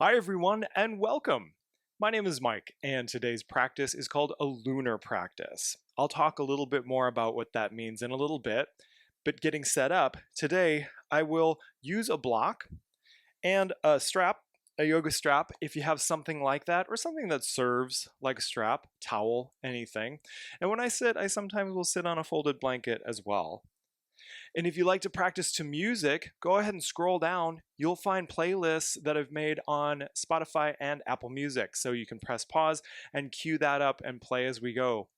Hi, everyone, and welcome. My name is Mike, and today's practice is called a lunar practice. I'll talk a little bit more about what that means in a little bit, but getting set up, today I will use a block and a strap, a yoga strap, if you have something like that, or something that serves like a strap, towel, anything. And when I sit, I sometimes will sit on a folded blanket as well. And if you like to practice to music, go ahead and scroll down. You'll find playlists that I've made on Spotify and Apple Music. So you can press pause and cue that up and play as we go.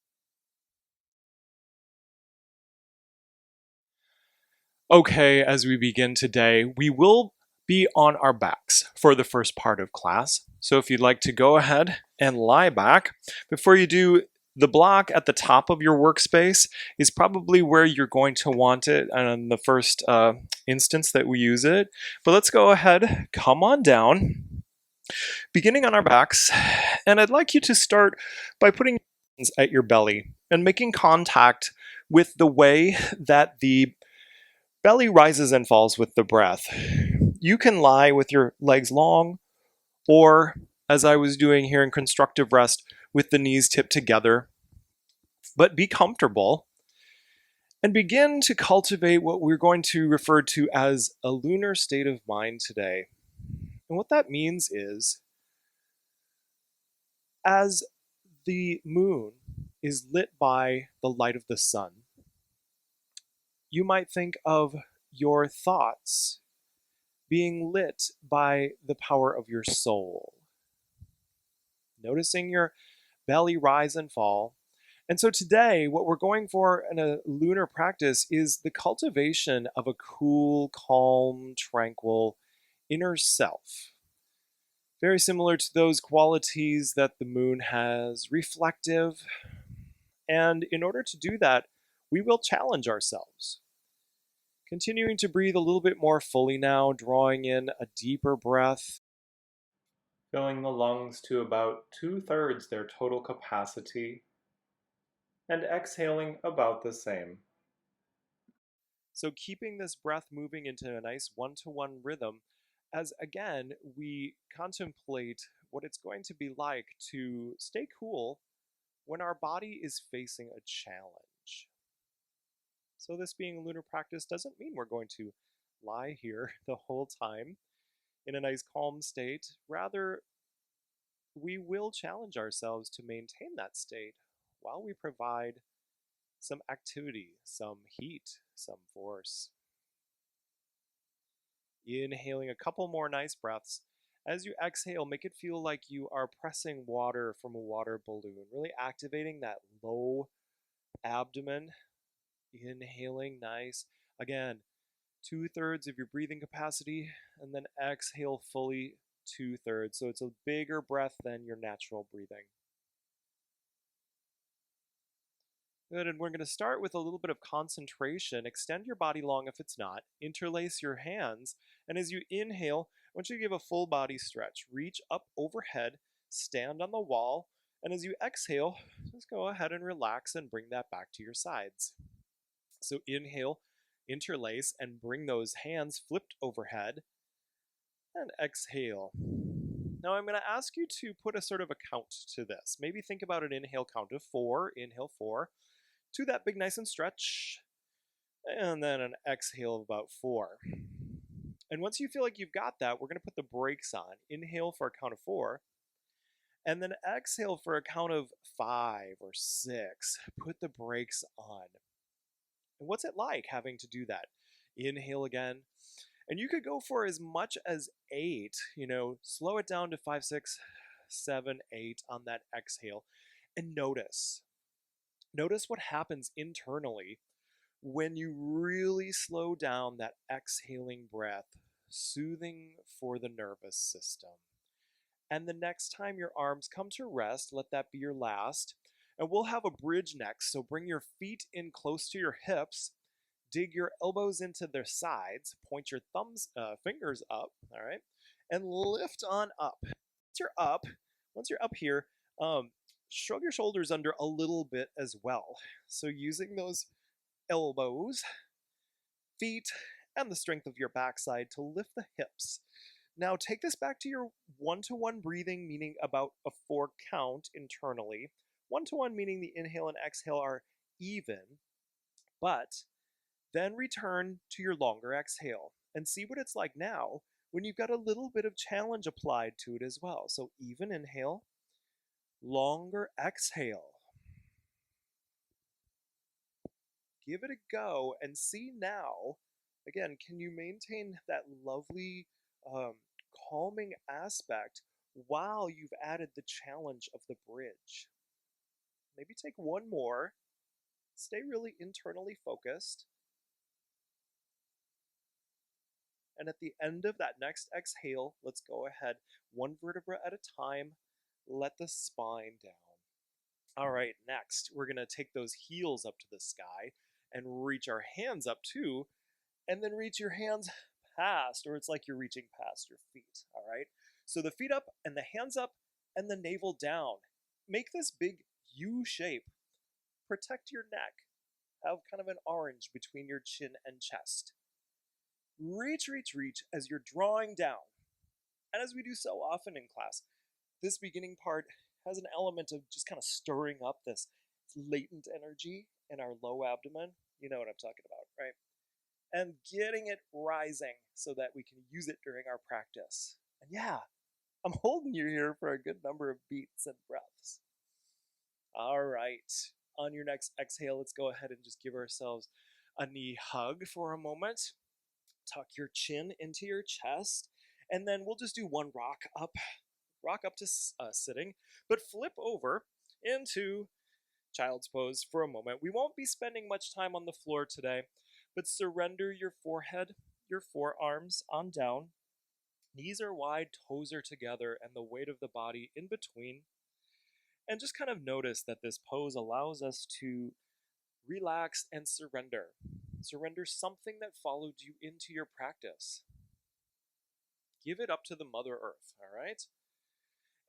Okay, as we begin today, we will be on our backs for the first part of class. So if you'd like to go ahead and lie back, before you do, the block at the top of your workspace is probably where you're going to want it in the first instance that we use it. But let's go ahead, come on down, beginning on our backs. And I'd like you to start by putting your hands at your belly and making contact with the way that the belly rises and falls with the breath. You can lie with your legs long, or as I was doing here in constructive rest, with the knees tipped together. But be comfortable and begin to cultivate what we're going to refer to as a lunar state of mind today. And what that means is, as the moon is lit by the light of the sun, you might think of your thoughts being lit by the power of your soul. Noticing your belly rise and fall. And so today, what we're going for in a lunar practice is the cultivation of a cool, calm, tranquil inner self. Very similar to those qualities that the moon has, reflective. And in order to do that, we will challenge ourselves. Continuing to breathe a little bit more fully now, drawing in a deeper breath, filling the lungs to about 2/3 their total capacity, and exhaling about the same. So, keeping this breath moving into a nice one-to-one rhythm as again we contemplate what it's going to be like to stay cool when our body is facing a challenge. So, this being a lunar practice doesn't mean we're going to lie here the whole time in a nice calm state. Rather, we will challenge ourselves to maintain that state while we provide some activity, some heat, some force. Inhaling a couple more nice breaths. As you exhale, make it feel like you are pressing water from a water balloon, really activating that low abdomen. Inhaling, nice. Again, 2/3 of your breathing capacity, and then exhale fully 2/3. So it's a bigger breath than your natural breathing. Good, and we're going to start with a little bit of concentration. Extend your body long if it's not. Interlace your hands, and as you inhale, I want you to give a full body stretch. Reach up overhead, stand on the wall, and as you exhale, just go ahead and relax and bring that back to your sides. So inhale, interlace, and bring those hands flipped overhead, and exhale. Now I'm going to ask you to put a sort of a count to this. Maybe think about an inhale count of 4, inhale 4, to that big nice and stretch, and then an exhale of about 4. And once you feel like you've got that, we're going to put the brakes on. Inhale for a count of 4, and then exhale for a count of 5 or 6. Put the brakes on. And what's it like having to do that? Inhale again. And you could go for as much as 8, slow it down to 5, 6, 7, 8 on that exhale. And notice what happens internally when you really slow down that exhaling breath, soothing for the nervous system. And the next time your arms come to rest, let that be your last. And we'll have a bridge next, so bring your feet in close to your hips, dig your elbows into their sides, point your fingers up, all right, and lift on up. Once you're up here, shrug your shoulders under a little bit as well. So using those elbows, feet, and the strength of your backside to lift the hips. Now take this back to your one-to-one breathing, meaning about a 4 count internally. One-to-one meaning the inhale and exhale are even, but then return to your longer exhale and see what it's like now when you've got a little bit of challenge applied to it as well. So even inhale, longer exhale. Give it a go and see now, again, can you maintain that lovely um, calming aspect while you've added the challenge of the bridge? Maybe take one more. Stay really internally focused. And at the end of that next exhale, let's go ahead, one vertebra at a time, let the spine down. All right, next, we're going to take those heels up to the sky and reach our hands up too, and then reach your hands past, or it's like you're reaching past your feet, all right? So the feet up and the hands up and the navel down. Make this big U shape. Protect your neck. Have kind of an orange between your chin and chest. Reach, reach, reach as you're drawing down. And as we do so often in class, this beginning part has an element of just kind of stirring up this latent energy in our low abdomen. You know what I'm talking about, right? And getting it rising so that we can use it during our practice. And yeah, I'm holding you here for a good number of beats and breaths. All right, on your next exhale, let's go ahead and just give ourselves a knee hug for a moment. Tuck your chin into your chest, and then we'll just do one rock up to sitting, but flip over into child's pose for a moment. We won't be spending much time on the floor today, but surrender your forehead, your forearms on down. Knees are wide, toes are together, and the weight of the body in between. And just kind of notice that this pose allows us to relax and surrender. Surrender something that followed you into your practice. Give it up to the Mother Earth, all right?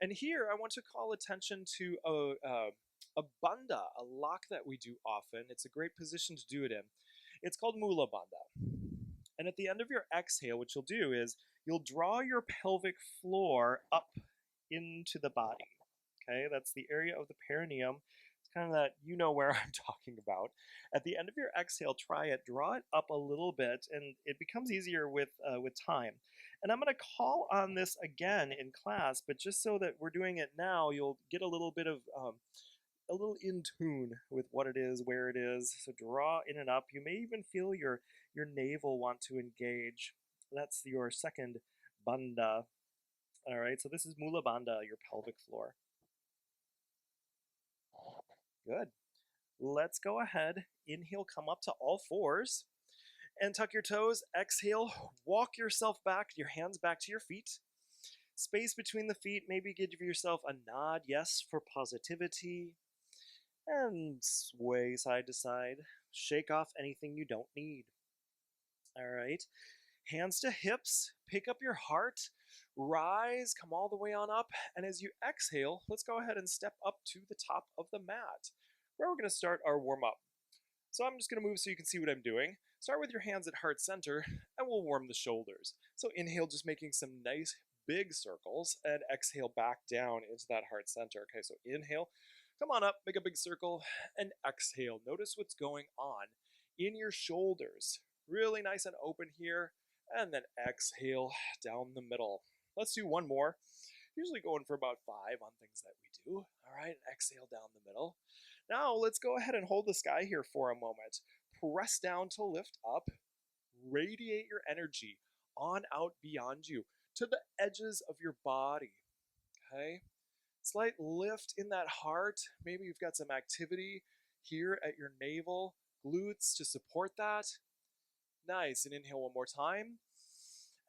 And here I want to call attention to a bandha, a lock that we do often. It's a great position to do it in. It's called Mula Bandha. And at the end of your exhale, what you'll do is you'll draw your pelvic floor up into the body. Okay, that's the area of the perineum. It's kind of that, you know where I'm talking about. At the end of your exhale, try it, draw it up a little bit, and it becomes easier with time. And I'm going to call on this again in class, but just so that we're doing it now, you'll get a little bit of a little in tune with what it is, where it is. So draw in and up. You may even feel your navel want to engage. That's your second bandha. All right, so this is Mula Bandha, your pelvic floor. Good. Let's go ahead. Inhale, come up to all fours and tuck your toes. Exhale, walk yourself back, your hands back to your feet. Space between the feet, maybe give yourself a nod, yes, for positivity. And sway side to side. Shake off anything you don't need. All right. Hands to hips. Pick up your heart. Rise. Come all the way on up. And as you exhale, let's go ahead and step up to the top of the mat, where we're going to start our warm-up. So I'm just going to move so you can see what I'm doing. Start with your hands at heart center, and we'll warm the shoulders. So inhale, just making some nice big circles, and exhale back down into that heart center. Okay, so inhale. Come on up, make a big circle, and exhale. Notice what's going on in your shoulders. Really nice and open here, and then exhale down the middle. Let's do one more. Usually going for about 5 on things that we do. All right, exhale down the middle. Now let's go ahead and hold the sky here for a moment. Press down to lift up. Radiate your energy on out beyond you to the edges of your body. Okay? Slight lift in that heart. Maybe you've got some activity here at your navel, glutes to support that. Nice. And inhale one more time.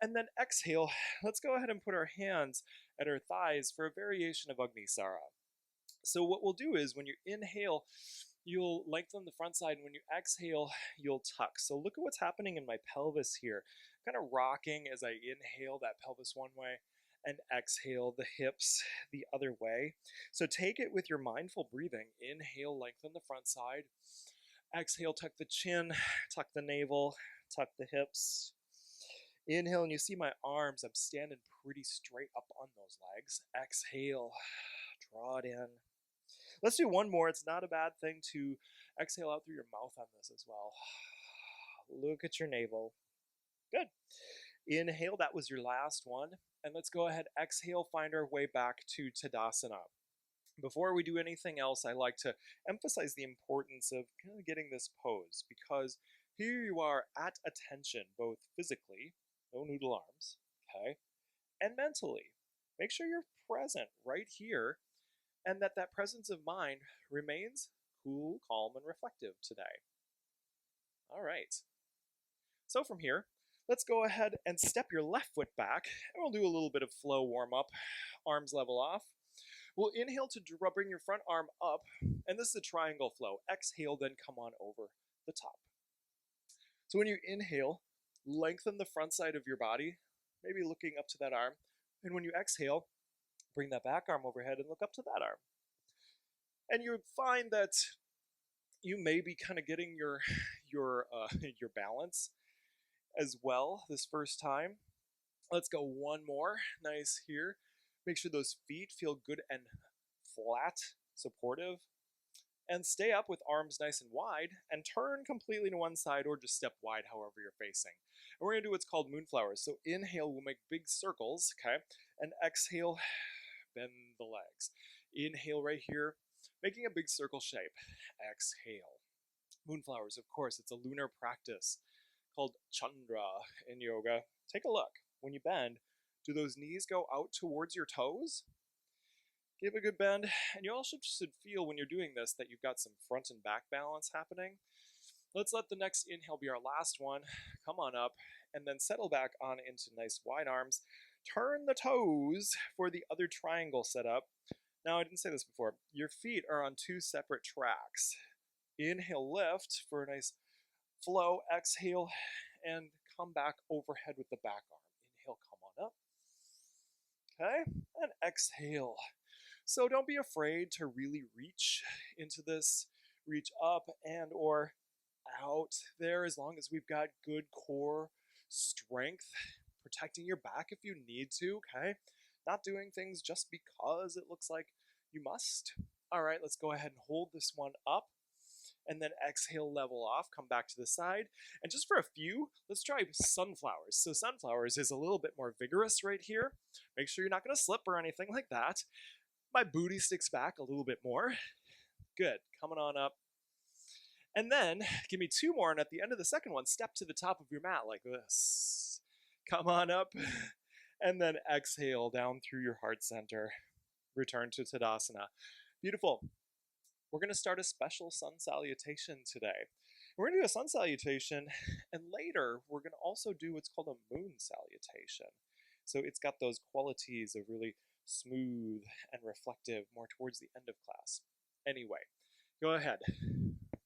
And then exhale. Let's go ahead and put our hands at our thighs for a variation of Agnisara. So what we'll do is when you inhale, you'll lengthen the front side, and when you exhale, you'll tuck. So look at what's happening in my pelvis here. Kind of rocking as I inhale that pelvis one way and exhale the hips the other way. So take it with your mindful breathing. Inhale, lengthen the front side. Exhale, tuck the chin, tuck the navel, tuck the hips. Inhale, and you see my arms. I'm standing pretty straight up on those legs. Exhale, draw it in. Let's do one more. It's not a bad thing to exhale out through your mouth on this as well. Look at your navel. Good. Inhale, that was your last one. And let's go ahead, exhale, find our way back to Tadasana. Before we do anything else, I like to emphasize the importance of kind of getting this pose, because here you are at attention, both physically, no noodle arms, okay, and mentally. Make sure you're present right here, and that presence of mind remains cool, calm, and reflective today. All right. So from here, let's go ahead and step your left foot back, and we'll do a little bit of flow warm up. Arms level off. We'll inhale to bring your front arm up, and this is a triangle flow. Exhale, then come on over the top. So when you inhale, lengthen the front side of your body, maybe looking up to that arm. And when you exhale, bring that back arm overhead and look up to that arm. And you find that you may be kind of getting your balance as well this first time. Let's go one more. Nice here. Make sure those feet feel good and flat, supportive. And stay up with arms nice and wide, and turn completely to one side or just step wide however you're facing. And we're going to do what's called moonflowers. So inhale, we'll make big circles, okay? And exhale, bend the legs. Inhale right here, making a big circle shape. Exhale. Moonflowers, of course, it's a lunar practice called Chandra in yoga. Take a look. When you bend, do those knees go out towards your toes? Give a good bend, and you also should feel when you're doing this that you've got some front and back balance happening. Let's let the next inhale be our last one. Come on up, and then settle back on into nice wide arms. Turn the toes for the other triangle setup. Now, I didn't say this before. Your feet are on two separate tracks. Inhale, lift for a nice flow. Exhale, and come back overhead with the back arm. Inhale, come on up. Okay, and exhale. So don't be afraid to really reach into this, reach up and or out there, as long as we've got good core strength, protecting your back if you need to, okay? Not doing things just because it looks like you must. All right, let's go ahead and hold this one up, and then exhale, level off, come back to the side. And just for a few, let's try sunflowers. So sunflowers is a little bit more vigorous right here. Make sure you're not gonna slip or anything like that. My booty sticks back a little bit more. Good, coming on up. And then give me two more, and at the end of the second one, step to the top of your mat like this. Come on up, and then exhale down through your heart center. Return to Tadasana. Beautiful. We're going to start a special sun salutation today. We're going to do a sun salutation, and later we're going to also do what's called a moon salutation. So it's got those qualities of really smooth and reflective more towards the end of class. Anyway, go ahead.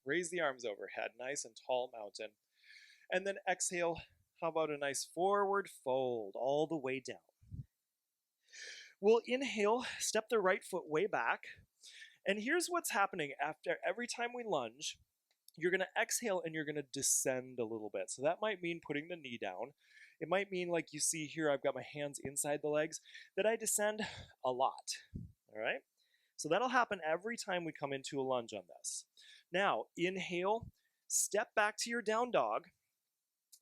Raise the arms overhead, nice and tall mountain. And then exhale. How about a nice forward fold all the way down? We'll inhale, step the right foot way back. And here's what's happening after every time we lunge. You're going to exhale and you're going to descend a little bit. So that might mean putting the knee down. It might mean, like you see here, I've got my hands inside the legs, that I descend a lot. All right? So that'll happen every time we come into a lunge on this. Now, inhale, step back to your down dog,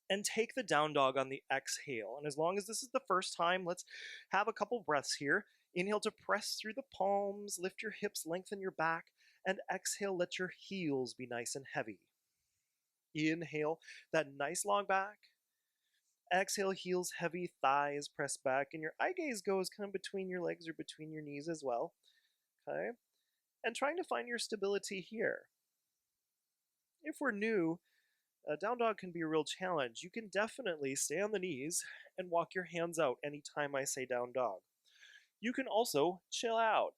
and take the down dog on the exhale. And as long as this is the first time, let's have a couple breaths here. Inhale to press through the palms, lift your hips, lengthen your back, and exhale, let your heels be nice and heavy. Inhale, that nice long back. Exhale, heels heavy, thighs press back, and your eye gaze goes kind of between your legs or between your knees as well. Okay? And trying to find your stability here. If we're new, down dog can be a real challenge. You can definitely stay on the knees and walk your hands out anytime I say down dog. You can also chill out.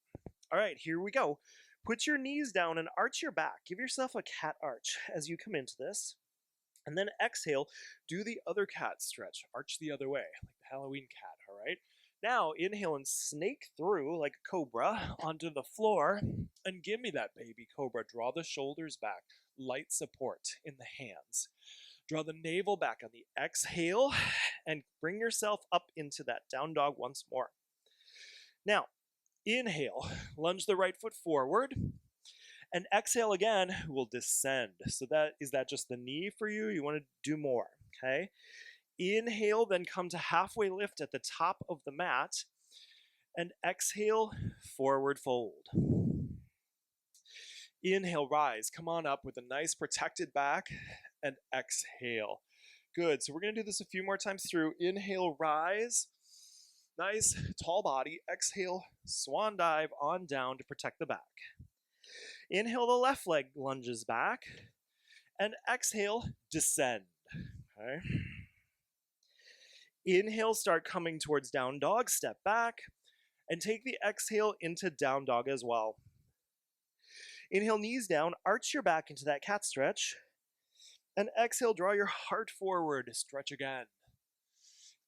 All right, here we go. Put your knees down and arch your back. Give yourself a cat arch as you come into this. And then exhale, do the other cat stretch. Arch the other way, like the Halloween cat, all right? Now, inhale and snake through like a cobra onto the floor. And give me that baby cobra. Draw the shoulders back. Light support in the hands. Draw the navel back on the exhale and bring yourself up into that down dog once more. Now, inhale, lunge the right foot forward, and exhale again, we'll descend. So is that just the knee for you? You want to do more, okay? Inhale, then come to halfway lift at the top of the mat, and exhale, forward fold. Inhale, rise, come on up with a nice protected back, and exhale. Good, so we're gonna do this a few more times through. Inhale, rise, nice tall body. Exhale, swan dive on down to protect the back. Inhale, the left leg lunges back, and exhale, descend, okay? Inhale, start coming towards down dog, step back, and take the exhale into down dog as well. Inhale, knees down, arch your back into that cat stretch, and exhale, draw your heart forward, stretch again.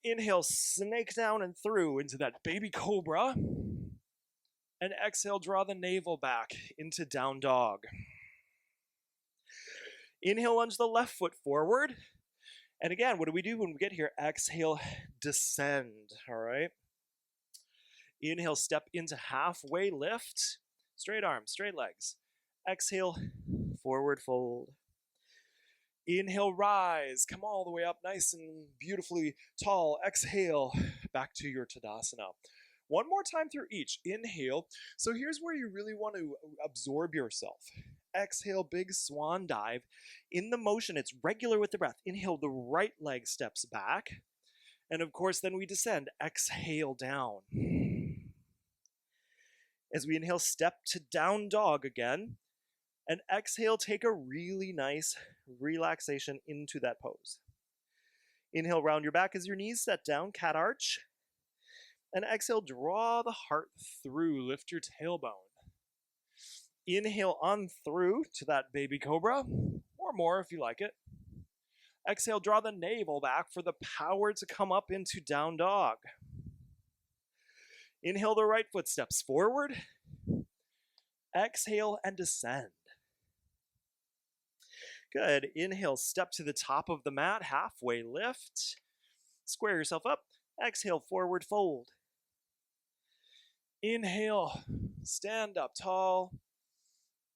Inhale, snake down and through into that baby cobra, and exhale, draw the navel back into down dog. Inhale, lunge the left foot forward, and again, what do we do when we get here? Exhale, descend, all right? Inhale, step into halfway lift, straight arms, straight legs. Exhale, forward fold. Inhale, rise, come all the way up nice and beautifully tall. Exhale, back to your Tadasana. One more time through each. Inhale. So here's where you really want to absorb yourself. Exhale, big swan dive. In the motion, it's regular with the breath. Inhale, the right leg steps back. And of course, then we descend. Exhale, down. As we inhale, step to down dog again. And exhale, take a really nice relaxation into that pose. Inhale, round your back as your knees set down, cat arch. And exhale, draw the heart through, lift your tailbone. Inhale on through to that baby cobra, or more if you like it. Exhale, draw the navel back for the power to come up into down dog. Inhale, the right foot steps forward. Exhale and descend. Good. Inhale, step to the top of the mat, halfway lift. Square yourself up. Exhale, forward fold. Inhale, stand up tall.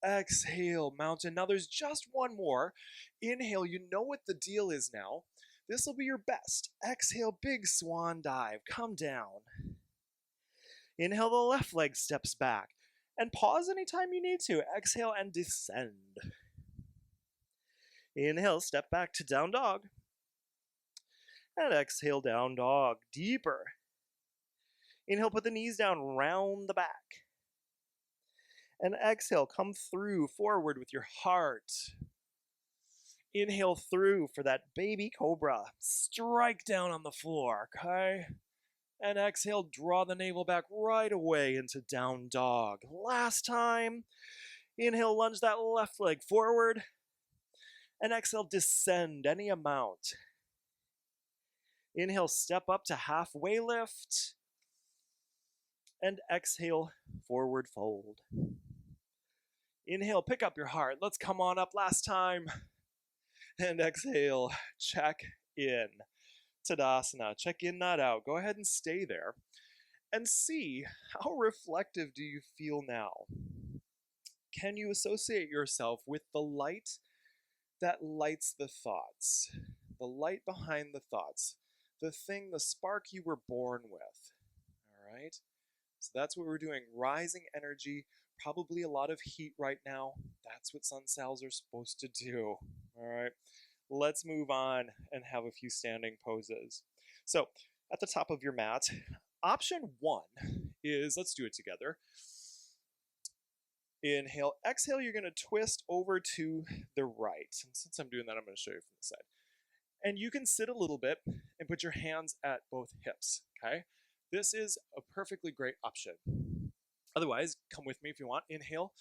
Exhale, mountain. Now there's just one more. Inhale, you know what the deal is now. This will be your best. Exhale, big swan dive. Come down. Inhale, the left leg steps back. And pause anytime you need to. Exhale and descend. Inhale, step back to down dog. And exhale, down dog. Deeper. Inhale, put the knees down, round the back. And exhale, come through forward with your heart. Inhale through for that baby cobra. Strike down on the floor, okay? And exhale, draw the navel back right away into down dog. Last time. Inhale, lunge that left leg forward. And exhale, descend any amount. Inhale, step up to halfway lift. And exhale, forward fold. Inhale, pick up your heart. Let's come on up last time. And exhale, check in. Tadasana, check in, not out. Go ahead and stay there. And see, how reflective do you feel now? Can you associate yourself with the light that lights the thoughts? The light behind the thoughts. The thing, the spark you were born with. All right? So that's what we're doing. Rising energy, probably a lot of heat right now. That's what sun cells are supposed to do. All right? Let's move on and have a few standing poses. So at the top of your mat, option 1 is, let's do it together. Inhale, exhale, you're going to twist over to the right. And since I'm doing that, I'm going to show you from the side. And you can sit a little bit and put your hands at both hips, okay? This is a perfectly great option. Otherwise, come with me if you want. Inhale.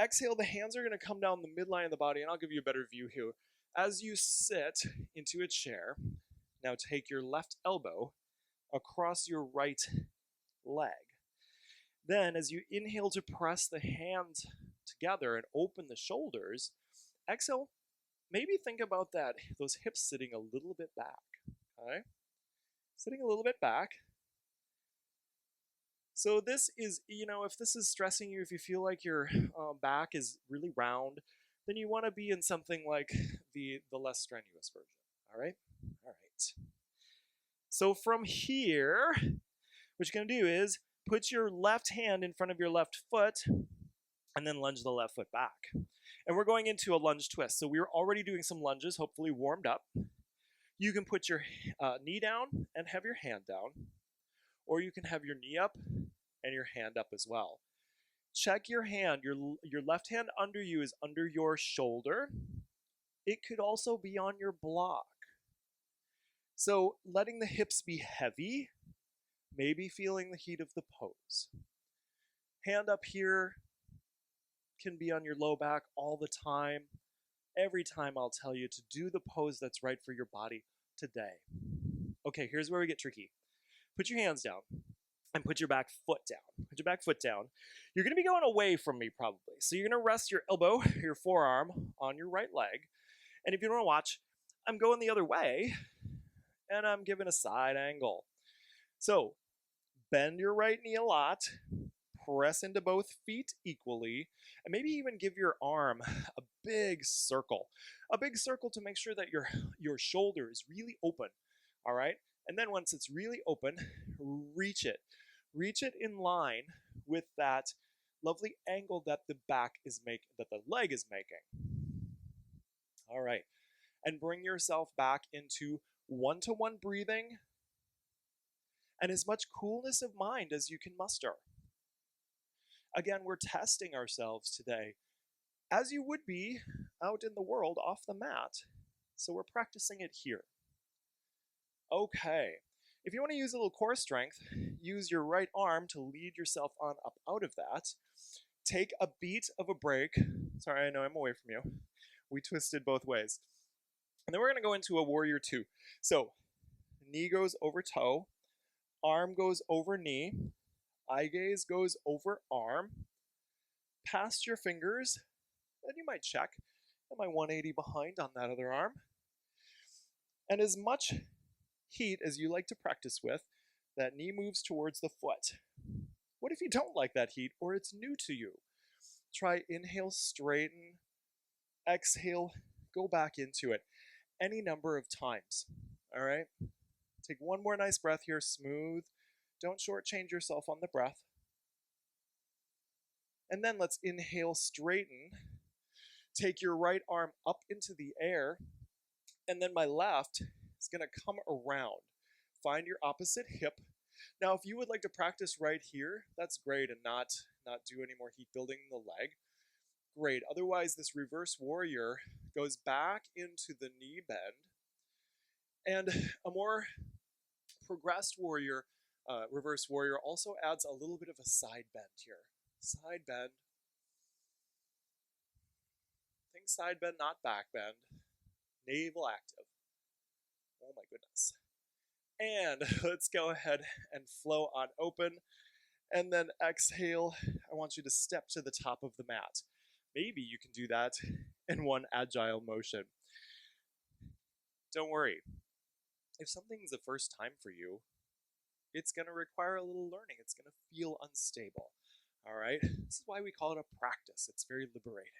Exhale, the hands are going to come down the midline of the body, and I'll give you a better view here. As you sit into a chair, now take your left elbow across your right leg. Then, as you inhale to press the hands together and open the shoulders, exhale, maybe think about those hips sitting a little bit back, okay? Sitting a little bit back. So this is, if this is stressing you, if you feel like your back is really round, then you want to be in something like the less strenuous version, all right? All right. So from here, what you're going to do is put your left hand in front of your left foot and then lunge the left foot back. And we're going into a lunge twist. So we're already doing some lunges, hopefully warmed up. You can put your knee down and have your hand down, or you can have your knee up and your hand up as well. Check your hand. Your left hand under you is under your shoulder. It could also be on your block. So letting the hips be heavy, maybe feeling the heat of the pose. Hand up here can be on your low back all the time. Every time I'll tell you to do the pose that's right for your body today. Okay, here's where we get tricky. Put your hands down and put your back foot down. Put your back foot down. You're going to be going away from me probably. So you're going to rest your elbow, your forearm on your right leg. And if you don't want to watch, I'm going the other way and I'm giving a side angle. So bend your right knee a lot. Press into both feet equally, and maybe even give your arm a big circle to make sure that your shoulder is really open, all right? And then once it's really open, reach it in line with that lovely angle that the leg is making. All right, and bring yourself back into one-to-one breathing and as much coolness of mind as you can muster. Again, we're testing ourselves today, as you would be out in the world off the mat. So we're practicing it here. Okay, if you want to use a little core strength, use your right arm to lead yourself on up out of that. Take a beat of a break. Sorry, I know I'm away from you. We twisted both ways. And then we're going to go into a warrior two. So knee goes over toe, arm goes over knee, eye gaze goes over arm, past your fingers, and you might check, am I 180 behind on that other arm? And as much heat as you like to practice with, that knee moves towards the foot. What if you don't like that heat or it's new to you? Try inhale, straighten, exhale, go back into it any number of times, all right? Take one more nice breath here, smooth. Don't shortchange yourself on the breath. And then let's inhale, straighten. Take your right arm up into the air. And then my left is going to come around. Find your opposite hip. Now, if you would like to practice right here, that's great, and not do any more heat building in the leg. Great. Otherwise, this reverse warrior goes back into the knee bend. And a more progressed warrior, reverse warrior, also adds a little bit of a side bend here. Side bend. Think side bend, not back bend. Navel active. Oh my goodness. And let's go ahead and flow on open. And then exhale. I want you to step to the top of the mat. Maybe you can do that in one agile motion. Don't worry. If something's the first time for you, it's going to require a little learning. It's going to feel unstable. All right? This is why we call it a practice. It's very liberating.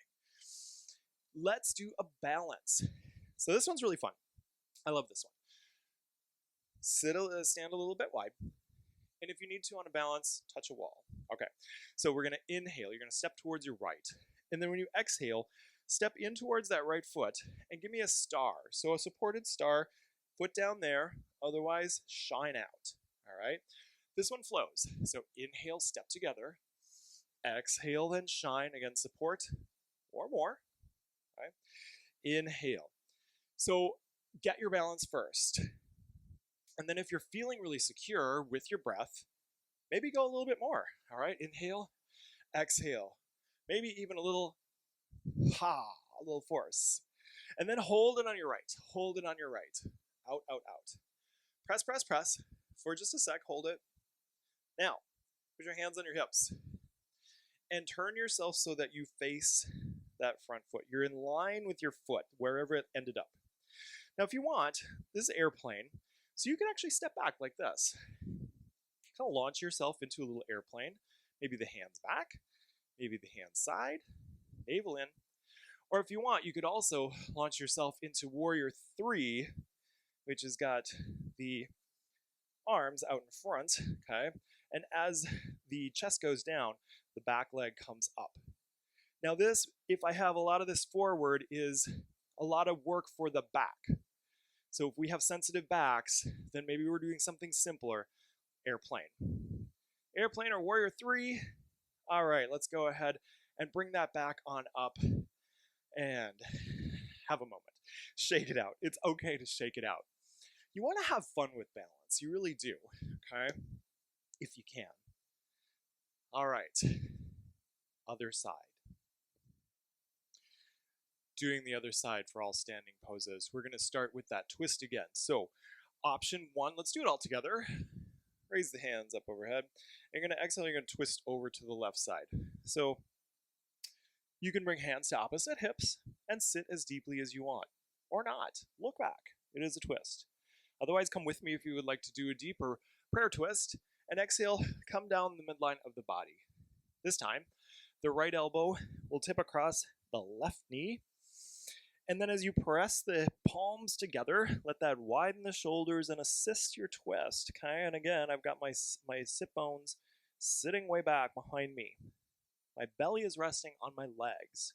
Let's do a balance. So this one's really fun. I love this one. Stand a little bit wide. And if you need to on a balance, touch a wall. Okay. So we're going to inhale. You're going to step towards your right. And then when you exhale, step in towards that right foot and give me a star. So a supported star, foot down there. Otherwise, shine out. All right. This one flows. So inhale, step together. Exhale, then shine. Again, support or more. All right. Inhale. So get your balance first. And then if you're feeling really secure with your breath, maybe go a little bit more. All right. Inhale, exhale. Maybe even a little a little force. And then hold it on your right. Hold it on your right. Out, out, out. Press, press, press. For just a sec, hold it. Now, put your hands on your hips. And turn yourself so that you face that front foot. You're in line with your foot, wherever it ended up. Now, if you want, this is airplane, so you can actually step back like this. Kind of launch yourself into a little airplane. Maybe the hands back, maybe the hands side, navel in. Or if you want, you could also launch yourself into Warrior 3, which has got the arms out in front, okay? And as the chest goes down, the back leg comes up. Now this, if I have a lot of this forward, is a lot of work for the back. So if we have sensitive backs, then maybe we're doing something simpler. Airplane. Airplane or Warrior 3. All right, let's go ahead and bring that back on up and have a moment. Shake it out. It's okay to shake it out. You want to have fun with balance. You really do, okay? If you can. All right. Other side. Doing the other side for all standing poses. We're going to start with that twist again. So, option 1, let's do it all together. Raise the hands up overhead. And you're going to exhale, you're going to twist over to the left side. So, you can bring hands to opposite hips and sit as deeply as you want. Or not. Look back. It is a twist. Otherwise, come with me if you would like to do a deeper prayer twist. And exhale, come down the midline of the body. This time, the right elbow will tip across the left knee. And then as you press the palms together, let that widen the shoulders and assist your twist. Okay, and again, I've got my sit bones sitting way back behind me. My belly is resting on my legs.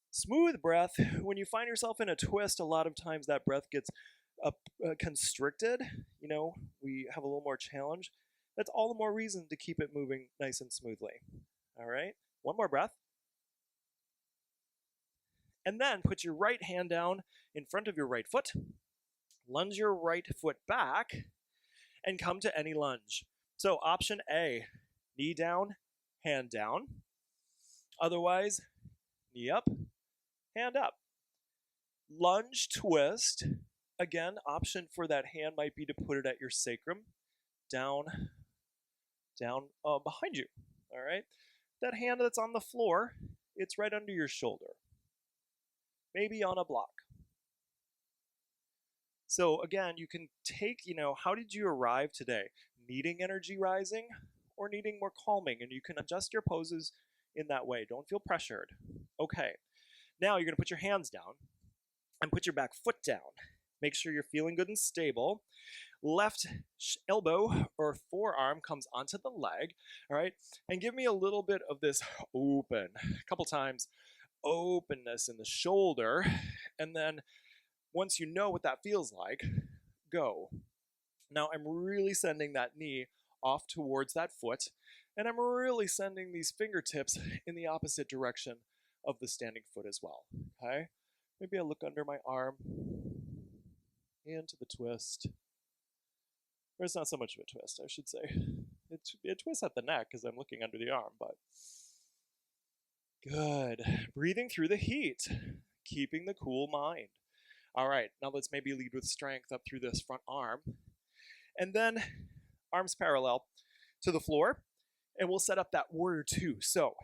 Smooth breath. When you find yourself in a twist, a lot of times that breath gets constricted. You know, we have a little more challenge. That's all the more reason to keep it moving nice and smoothly. All right, one more breath. And then put your right hand down in front of your right foot. Lunge your right foot back and come to any lunge. So option A, knee down, hand down. Otherwise, knee up, hand up. Lunge twist. Again, option for that hand might be to put it at your sacrum, down behind you. All right. That hand that's on the floor, it's right under your shoulder. Maybe on a block. So again, you can take, how did you arrive today? Needing energy rising or needing more calming? And you can adjust your poses in that way. Don't feel pressured. Okay. Now you're going to put your hands down and put your back foot down. Make sure you're feeling good and stable. Left elbow or forearm comes onto the leg, all right? And give me a little bit of this open, a couple times, openness in the shoulder. And then once you know what that feels like, go. Now I'm really sending that knee off towards that foot, and I'm really sending these fingertips in the opposite direction of the standing foot as well, okay? Maybe I look under my arm, into the twist. Or it's not so much of a twist, I should say. It twists at the neck because I'm looking under the arm, but good. Breathing through the heat, keeping the cool mind. All right, now let's maybe lead with strength up through this front arm. And then arms parallel to the floor, and we'll set up that Warrior 2. So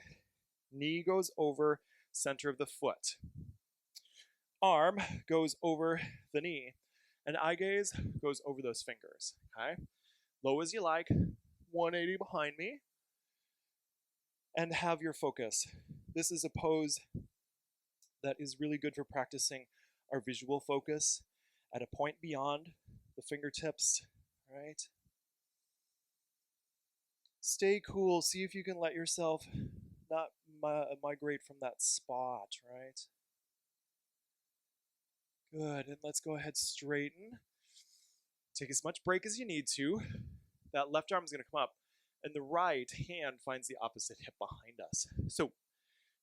knee goes over center of the foot. Arm goes over the knee, and eye gaze goes over those fingers, okay? Low as you like, 180 behind me, and have your focus. This is a pose that is really good for practicing our visual focus at a point beyond the fingertips, right? Stay cool. See if you can let yourself not migrate from that spot, right? Good, and let's go ahead, straighten. Take as much break as you need to. That left arm is going to come up, and the right hand finds the opposite hip behind us. So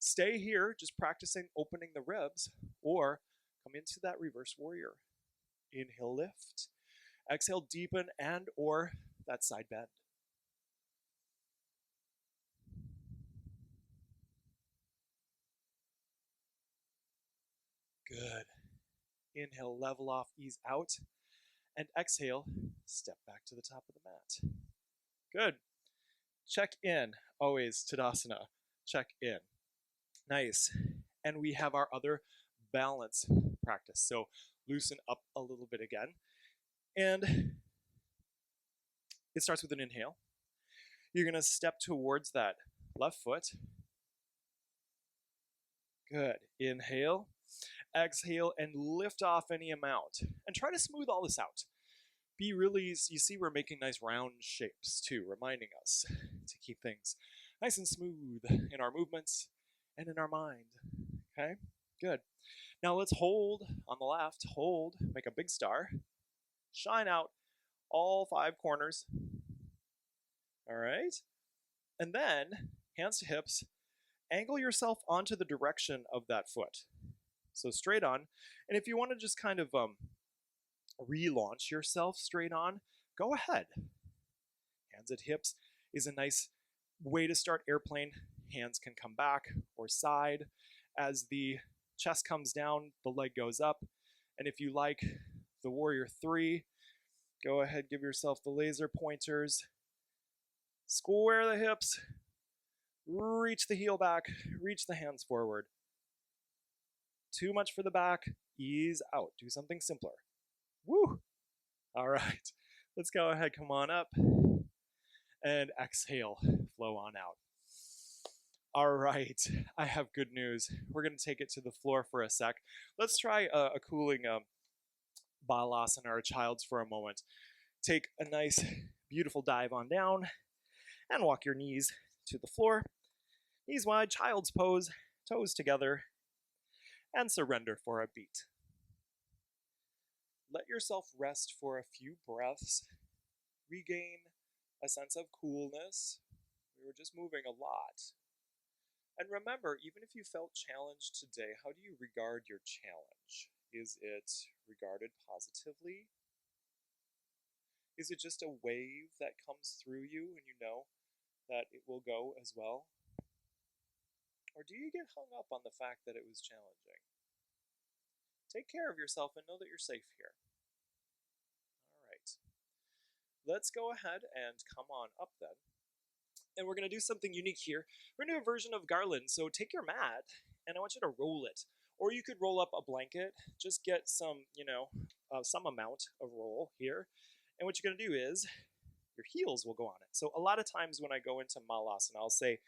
stay here, just practicing opening the ribs, or come into that reverse warrior. Inhale, lift. Exhale, deepen and or that side bend. Good. Inhale, level off, ease out. And exhale, step back to the top of the mat. Good. Check in. Always Tadasana. Check in. Nice. And we have our other balance practice. So loosen up a little bit again. And it starts with an inhale. You're going to step towards that left foot. Good. Inhale. Exhale and lift off any amount. And try to smooth all this out. Be really, you see we're making nice round shapes too, reminding us to keep things nice and smooth in our movements and in our mind. Okay, good. Now let's hold on the left, hold, make a big star, shine out all 5 corners. All right, and then hands to hips, angle yourself onto the direction of that foot. So straight on, and if you want to just kind of relaunch yourself straight on, go ahead. Hands at hips is a nice way to start airplane. Hands can come back or side. As the chest comes down, the leg goes up. And if you like the warrior 3, go ahead, give yourself the laser pointers. Square the hips, reach the heel back, reach the hands forward. Too much for the back, ease out. Do something simpler. Woo! All right, let's go ahead, come on up, and exhale, flow on out. All right, I have good news. We're gonna take it to the floor for a sec. Let's try a cooling balasana or child's for a moment. Take a nice, beautiful dive on down, and walk your knees to the floor. Knees wide, child's pose, toes together, and surrender for a beat. Let yourself rest for a few breaths. Regain a sense of coolness. We were just moving a lot. And remember, even if you felt challenged today, how do you regard your challenge? Is it regarded positively? Is it just a wave that comes through you and you know that it will go as well? Or do you get hung up on the fact that it was challenging? Take care of yourself and know that you're safe here. All right. Let's go ahead and come on up then. And we're going to do something unique here. We're going to do a version of garland. So take your mat and I want you to roll it. Or you could roll up a blanket. Just get some, some amount of roll here. And what you're going to do is your heels will go on it. So a lot of times when I go into malasana, I'll say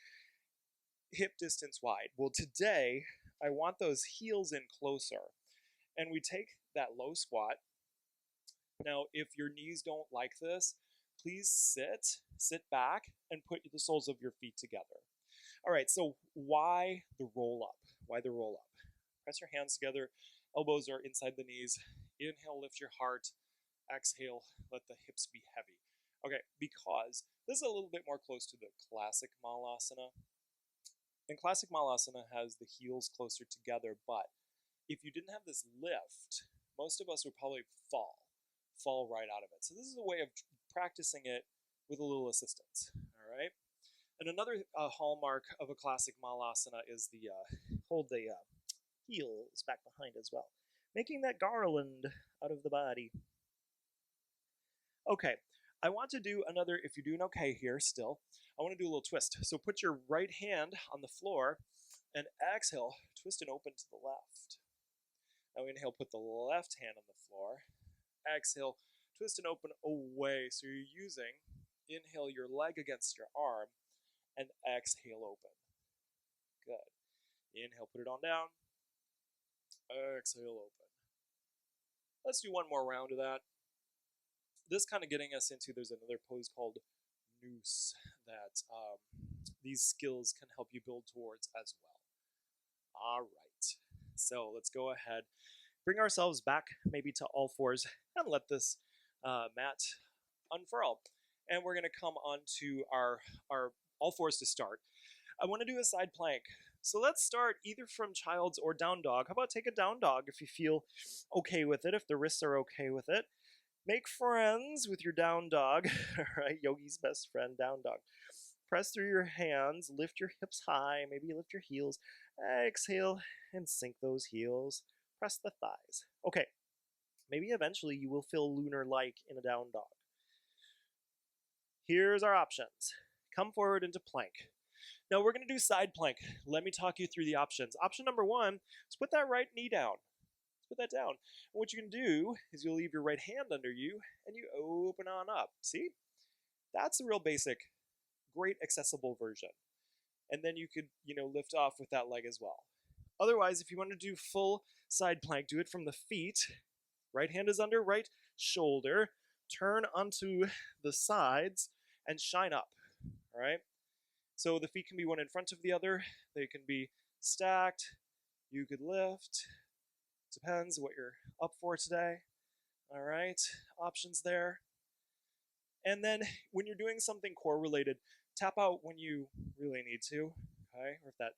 hip distance wide. Well, today I want those heels in closer. And we take that low squat. Now, if your knees don't like this, please sit back, and put the soles of your feet together. All right, so why the roll up? Why the roll up? Press your hands together, elbows are inside the knees. Inhale, lift your heart. Exhale, let the hips be heavy. Okay, because this is a little bit more close to the classic malasana. And classic malasana has the heels closer together, but if you didn't have this lift, most of us would probably fall right out of it. So this is a way of practicing it with a little assistance, all right? And another hallmark of a classic malasana is the hold the heels back behind as well, making that garland out of the body. Okay, I want to do another, if you're doing okay here still, I want to do a little twist. So put your right hand on the floor and exhale, twist and open to the left. Now inhale, put the left hand on the floor. Exhale, twist and open away. So you're using, inhale your leg against your arm, and exhale, open. Good. Inhale, put it on down. Exhale, open. Let's do one more round of that. This kind of getting us into, there's another pose called noose that these skills can help you build towards as well. All right. So let's go ahead, bring ourselves back maybe to all fours and let this mat unfurl. And we're going to come onto our all fours to start. I want to do a side plank. So let's start either from child's or down dog. How about take a down dog if you feel okay with it, if the wrists are okay with it. Make friends with your down dog, all right? Yogi's best friend, down dog. Press through your hands, lift your hips high, maybe lift your heels. Exhale and sink those heels. Press the thighs. Okay, maybe eventually you will feel lunar-like in a down dog. Here's our options. Come forward into plank. Now we're going to do side plank. Let me talk you through the options. Option number one is put that right knee down. Put that down. And what you can do is you'll leave your right hand under you and you open on up. See? That's a real basic, great accessible version. And then you could, lift off with that leg as well. Otherwise, if you want to do full side plank, do it from the feet. Right hand is under right shoulder. Turn onto the sides and shine up. All right? So the feet can be one in front of the other. They can be stacked. You could lift. Depends what you're up for today. All right, options there. And then when you're doing something core related, tap out when you really need to, okay? Or if that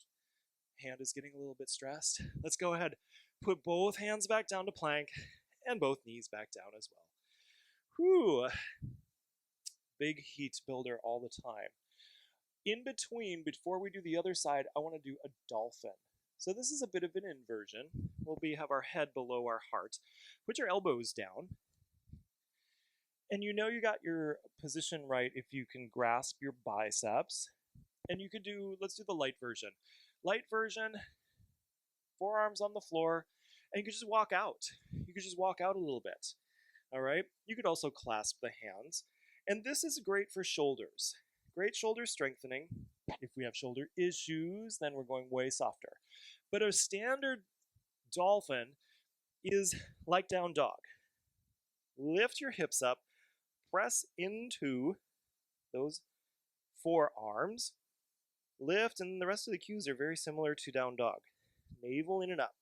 hand is getting a little bit stressed. Let's go ahead. Put both hands back down to plank and both knees back down as well. Whew. Big heat builder all the time. In between, before we do the other side, I want to do a dolphin. So this is a bit of an inversion. We'll have our head below our heart. Put your elbows down. And you got your position right if you can grasp your biceps. And you could let's do the light version. Light version, forearms on the floor, and you could just walk out. You could just walk out a little bit. All right? You could also clasp the hands. And this is great for shoulders. Great shoulder strengthening. If we have shoulder issues, then we're going way softer. But a standard dolphin is like down dog. Lift your hips up, press into those forearms, lift, and the rest of the cues are very similar to down dog. Navel in and up.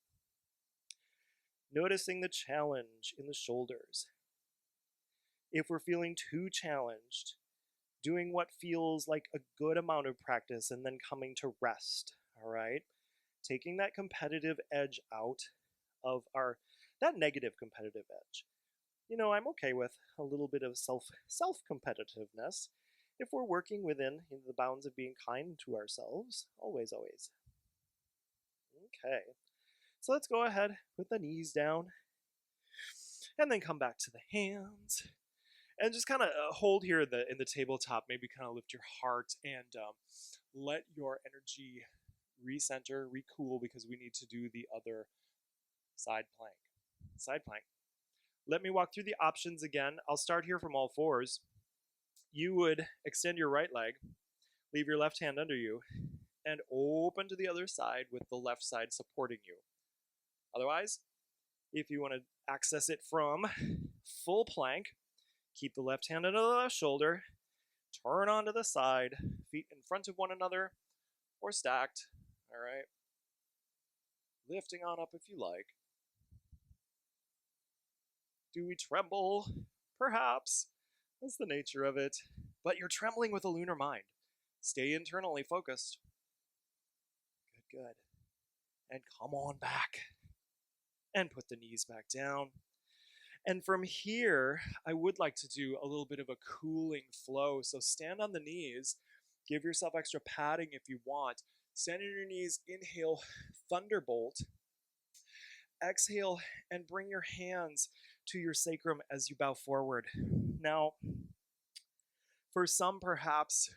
Noticing the challenge in the shoulders. If we're feeling too challenged, doing what feels like a good amount of practice and then coming to rest, all right? Taking that competitive edge out of that negative competitive edge. I'm okay with a little bit of self-competitiveness if we're working within the bounds of being kind to ourselves. Always, always. Okay. So let's go ahead, put the knees down, and then come back to the hands. And just kind of hold here in the tabletop, maybe kind of lift your heart and let your energy recenter, recool, because we need to do the other side plank. Side plank. Let me walk through the options again. I'll start here from all fours. You would extend your right leg, leave your left hand under you, and open to the other side with the left side supporting you. Otherwise, if you want to access it from full plank, keep the left hand under the left shoulder, turn onto the side, feet in front of one another, or stacked, all right? Lifting on up if you like. Do we tremble? Perhaps. That's the nature of it. But you're trembling with a lunar mind. Stay internally focused. Good, good. And come on back. And put the knees back down. And from here, I would like to do a little bit of a cooling flow. So stand on the knees. Give yourself extra padding if you want. Stand on your knees. Inhale, thunderbolt. Exhale, and bring your hands to your sacrum as you bow forward. Now, for some, perhaps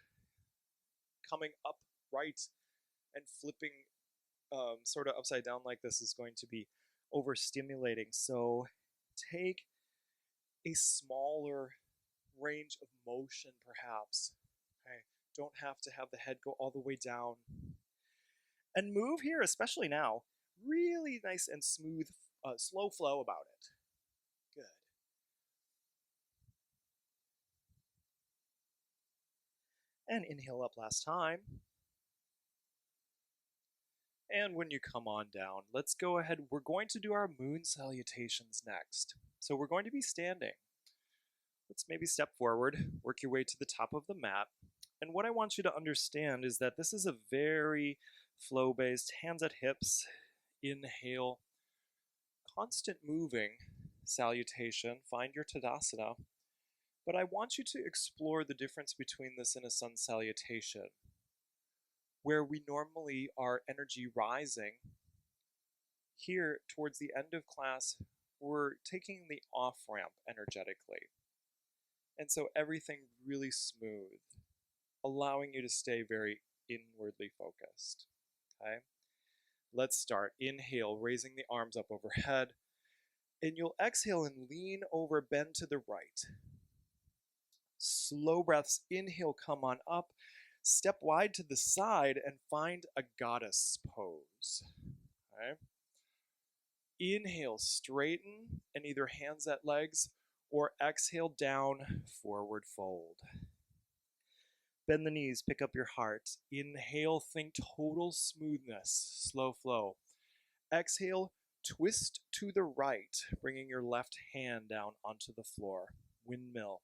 coming upright and flipping sort of upside down like this is going to be overstimulating. So take a smaller range of motion, perhaps. Okay? Don't have to have the head go all the way down. And move here, especially now, really nice and smooth, slow flow about it. Good. And inhale up last time. And when you come on down, let's go ahead. We're going to do our moon salutations next. So we're going to be standing. Let's maybe step forward, work your way to the top of the mat. And what I want you to understand is that this is a very flow-based, hands at hips, inhale, constant moving salutation. Find your Tadasana. But I want you to explore the difference between this and a sun salutation, where we normally are energy rising. Here, towards the end of class, we're taking the off-ramp energetically. And so everything really smooth, allowing you to stay very inwardly focused. Okay? Let's start. Inhale, raising the arms up overhead. And you'll exhale and lean over, bend to the right. Slow breaths. Inhale, come on up. Step wide to the side and find a goddess pose. Okay? Inhale, straighten and either hands at legs or exhale down, forward fold. Bend the knees, pick up your heart. Inhale, think total smoothness, slow flow. Exhale, twist to the right, bringing your left hand down onto the floor. Windmill.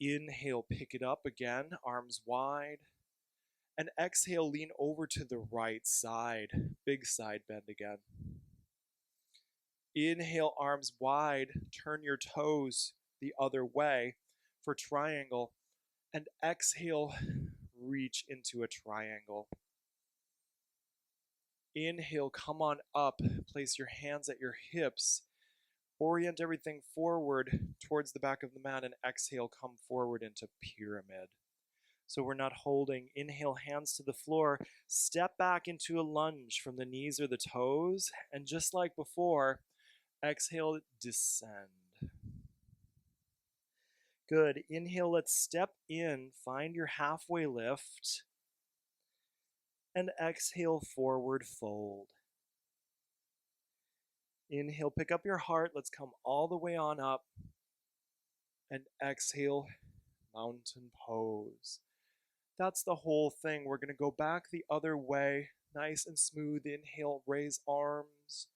Inhale, pick it up again, arms wide. And exhale, lean over to the right side. Big side bend again. Inhale, arms wide. Turn your toes the other way for triangle. And exhale, reach into a triangle. Inhale, come on up. Place your hands at your hips. Orient everything forward towards the back of the mat, and exhale, come forward into pyramid. So we're not holding. Inhale, hands to the floor. Step back into a lunge from the knees or the toes. And just like before, exhale, descend. Good. Inhale, let's step in. Find your halfway lift. And exhale, forward fold. Inhale, pick up your heart. Let's come all the way on up. And exhale, mountain pose. That's the whole thing. We're going to go back the other way. Nice and smooth. Inhale, raise arms.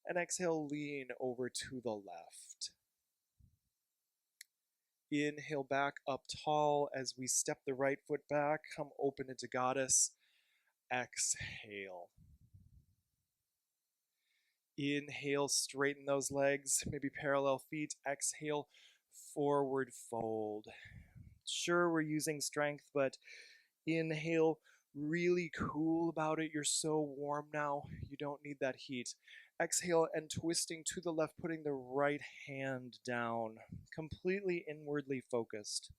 And exhale, lean over to the left. Inhale, back up tall as we step the right foot back. Come open into goddess. Exhale. Inhale, straighten those legs, maybe parallel feet. Exhale, forward fold. Sure, we're using strength, but inhale, really cool about it. You're so warm now, you don't need that heat. Exhale and twisting to the left, putting the right hand down, completely inwardly focused.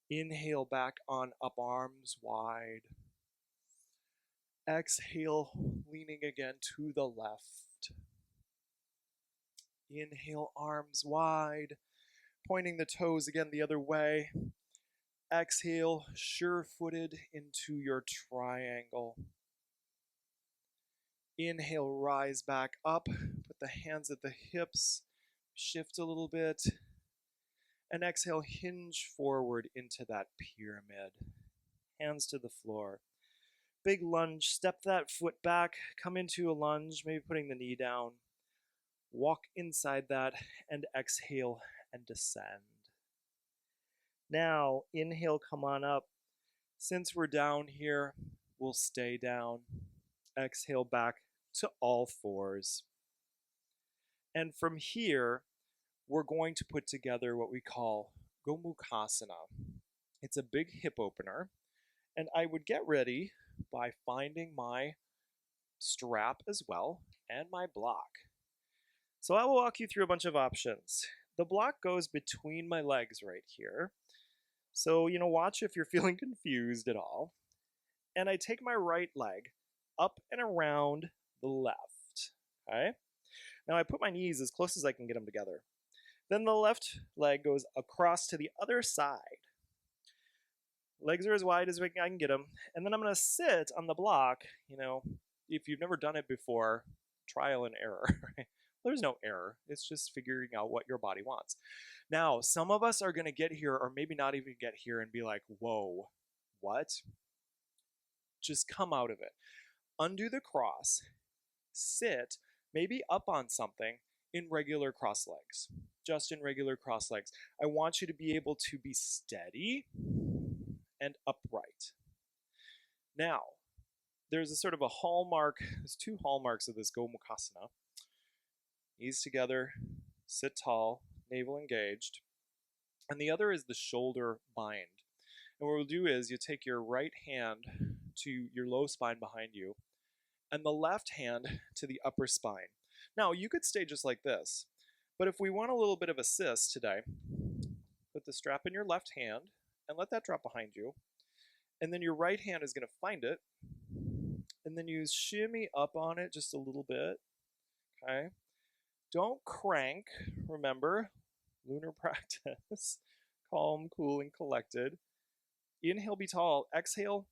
Inhale, back on up, arms wide. Exhale, leaning again to the left. Inhale, arms wide, pointing the toes again the other way. Exhale, sure-footed into your triangle. Inhale, rise back up, put the hands at the hips, shift a little bit, and exhale, hinge forward into that pyramid. Hands to the floor. Big lunge, step that foot back, come into a lunge, maybe putting the knee down. Walk inside that and exhale and descend. Now, inhale, come on up. Since we're down here, we'll stay down. Exhale back to all fours. And from here, we're going to put together what we call Gomukasana. It's a big hip opener, and I would get ready by finding my strap as well and my block. So I will walk you through a bunch of options. The block goes between my legs right here. So, watch if you're feeling confused at all. And I take my right leg up and around the left. Okay? Now I put my knees as close as I can get them together. Then the left leg goes across to the other side. Legs are as wide as I can get them. And then I'm going to sit on the block. If you've never done it before, trial and error. Right? There's no error. It's just figuring out what your body wants. Now, some of us are going to get here, or maybe not even get here, and be like, whoa, what? Just come out of it. Undo the cross. Sit, maybe up on something in regular cross legs. Just in regular cross legs. I want you to be able to be steady and upright. Now, there's a sort of a hallmark, there's two hallmarks of this Gomukasana. Knees together, sit tall, navel engaged. And the other is the shoulder bind. And what we'll do is you take your right hand to your low spine behind you and the left hand to the upper spine. Now, you could stay just like this, but if we want a little bit of assist today, put the strap in your left hand and let that drop behind you. And then your right hand is going to find it. And then you shimmy up on it just a little bit. Okay. Don't crank. Remember, lunar practice. Calm, cool, and collected. Inhale, be tall. Exhale,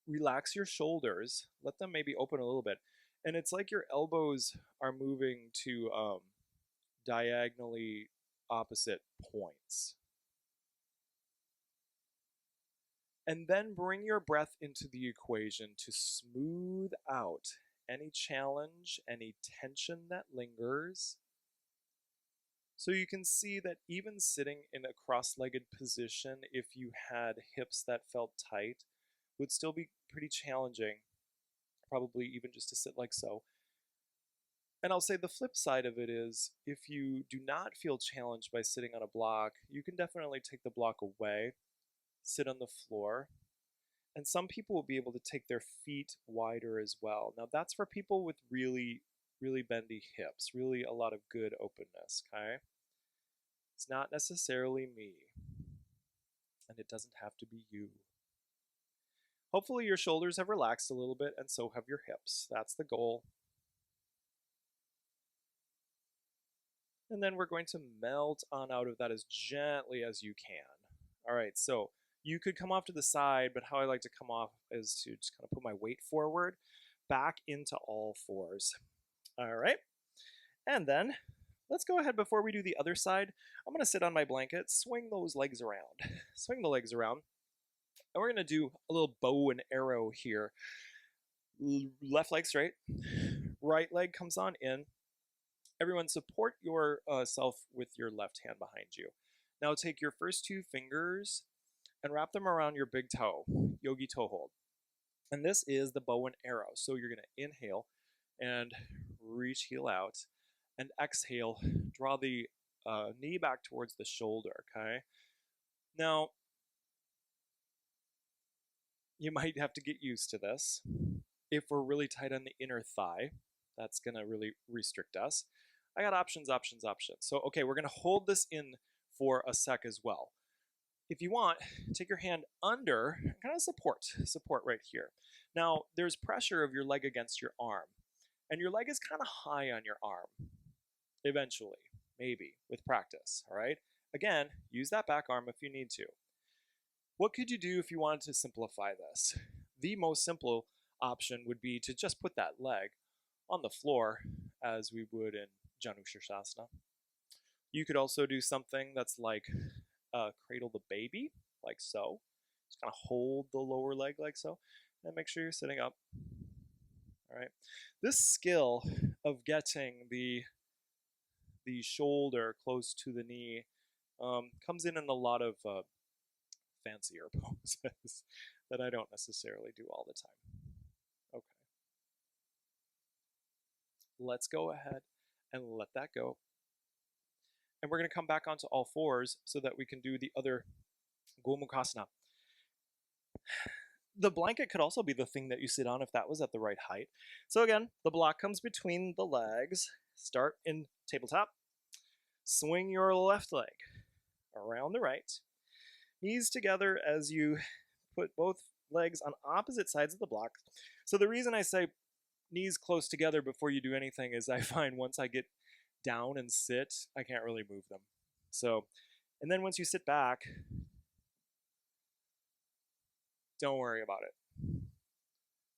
relax your shoulders. Let them maybe open a little bit. And it's like your elbows are moving to diagonally opposite points. And then bring your breath into the equation to smooth out any challenge, any tension that lingers. So you can see that even sitting in a cross-legged position, if you had hips that felt tight, would still be pretty challenging, probably even just to sit like so. And I'll say the flip side of it is, if you do not feel challenged by sitting on a block, you can definitely take the block away, sit on the floor, and some people will be able to take their feet wider as well. Now that's for people with really, really bendy hips, really a lot of good openness, okay? It's not necessarily me, and it doesn't have to be you. Hopefully your shoulders have relaxed a little bit, and so have your hips. That's the goal. And then we're going to melt on out of that as gently as you can. All right, so you could come off to the side, but how I like to come off is to just kind of put my weight forward, back into all fours. All right, and then let's go ahead before we do the other side. I'm gonna sit on my blanket, swing those legs around, swing the legs around, and we're gonna do a little bow and arrow here. Left leg straight, right leg comes on in. Everyone support yourself with your left hand behind you. Now take your first two fingers and wrap them around your big toe, yogi toe hold. And this is the bow and arrow. So you're gonna inhale and reach heel out, and exhale, draw the knee back towards the shoulder, okay? Now, you might have to get used to this. If we're really tight on the inner thigh, that's gonna really restrict us. I got options. So, okay, we're gonna hold this in for a sec as well. If you want, take your hand under, kind of support right here. Now, there's pressure of your leg against your arm, and your leg is kind of high on your arm. Eventually, maybe, with practice, all right? Again, use that back arm if you need to. What could you do if you wanted to simplify this? The most simple option would be to just put that leg on the floor as we would in Janushirsasana. You could also do something that's like cradle the baby, like so. Just kind of hold the lower leg like so, and make sure you're sitting up. All right. This skill of getting the shoulder close to the knee comes in a lot of fancier poses that I don't necessarily do all the time. Okay. Let's go ahead and let that go. And we're going to come back onto all fours so that we can do the other Gomukasana. The blanket could also be the thing that you sit on if that was at the right height. So again, the block comes between the legs. Start in tabletop. Swing your left leg around the right. Knees together as you put both legs on opposite sides of the block. So the reason I say knees close together before you do anything is I find once I get down and sit, I can't really move them. So, and then once you sit back, don't worry about it.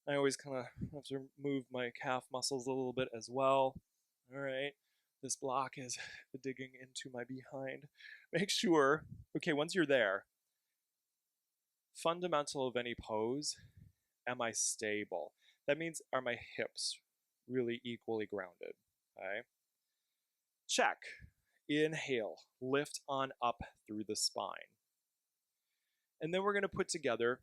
I always kind of have to move my calf muscles a little bit as well. All right, this block is digging into my behind. Make sure, okay, once you're there, fundamental of any pose, am I stable? That means, are my hips really equally grounded? Okay. Check. Inhale, lift on up through the spine. And then we're going to put together,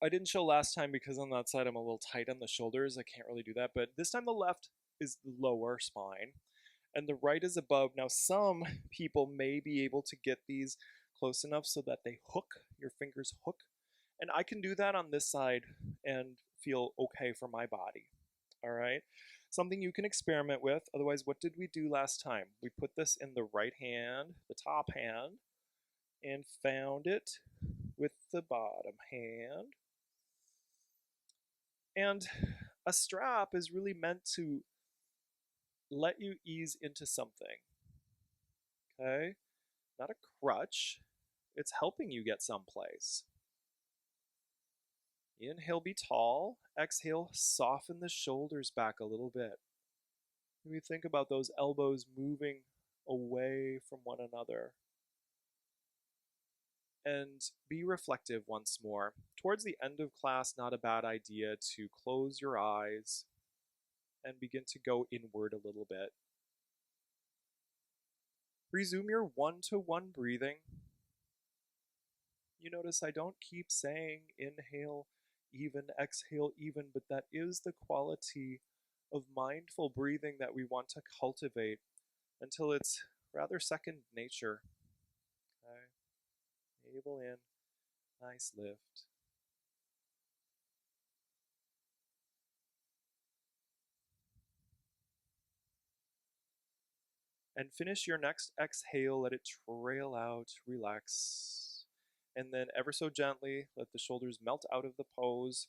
I didn't show last time because on that side I'm a little tight on the shoulders. I can't really do that. But this time the left is the lower spine and the right is above. Now some people may be able to get these close enough so that they hook, your fingers hook. And I can do that on this side and feel okay for my body. All right. Something you can experiment with. Otherwise, what did we do last time? We put this in the right hand, the top hand. and found it with the bottom hand. And a strap is really meant to let you ease into something, okay? Not a crutch. It's helping you get someplace. Inhale, be tall. Exhale, soften the shoulders back a little bit. Maybe think about those elbows moving away from one another. And be reflective once more. Towards the end of class, not a bad idea to close your eyes and begin to go inward a little bit. Resume your one-to-one breathing. You notice I don't keep saying inhale even, exhale even, but that is the quality of mindful breathing that we want to cultivate until it's rather second nature. Okay. Navel in, nice lift. And finish your next exhale, let it trail out, relax. And then ever so gently, let the shoulders melt out of the pose.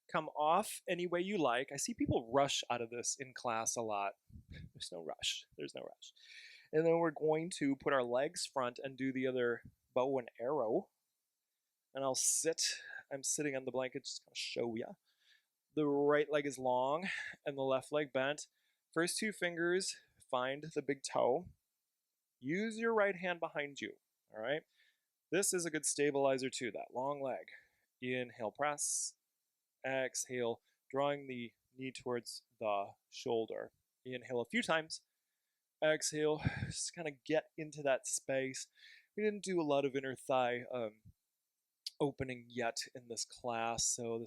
Come off any way you like. I see people rush out of this in class a lot. There's no rush. There's no rush. And then we're going to put our legs front and do the other bow and arrow. And I'll sit. I'm sitting on the blanket just to show you. The right leg is long and the left leg bent. First two fingers find the big toe. Use your right hand behind you. All right. This is a good stabilizer too, that long leg. Inhale, press. Exhale, drawing the knee towards the shoulder. Inhale a few times. Exhale, just kind of get into that space. We didn't do a lot of inner thigh opening yet in this class, so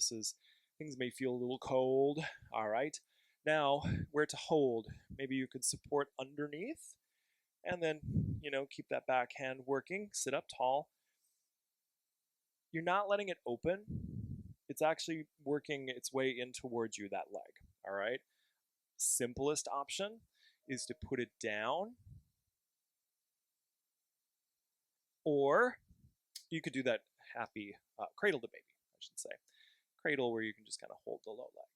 things may feel a little cold. All right. Now, where to hold? Maybe you could support underneath and then, keep that back hand working. Sit up tall. You're not letting it open. It's actually working its way in towards you, that leg. All right. Simplest option is to put it down, or you could do that happy cradle to baby, I should say. Cradle where you can just kind of hold the low leg.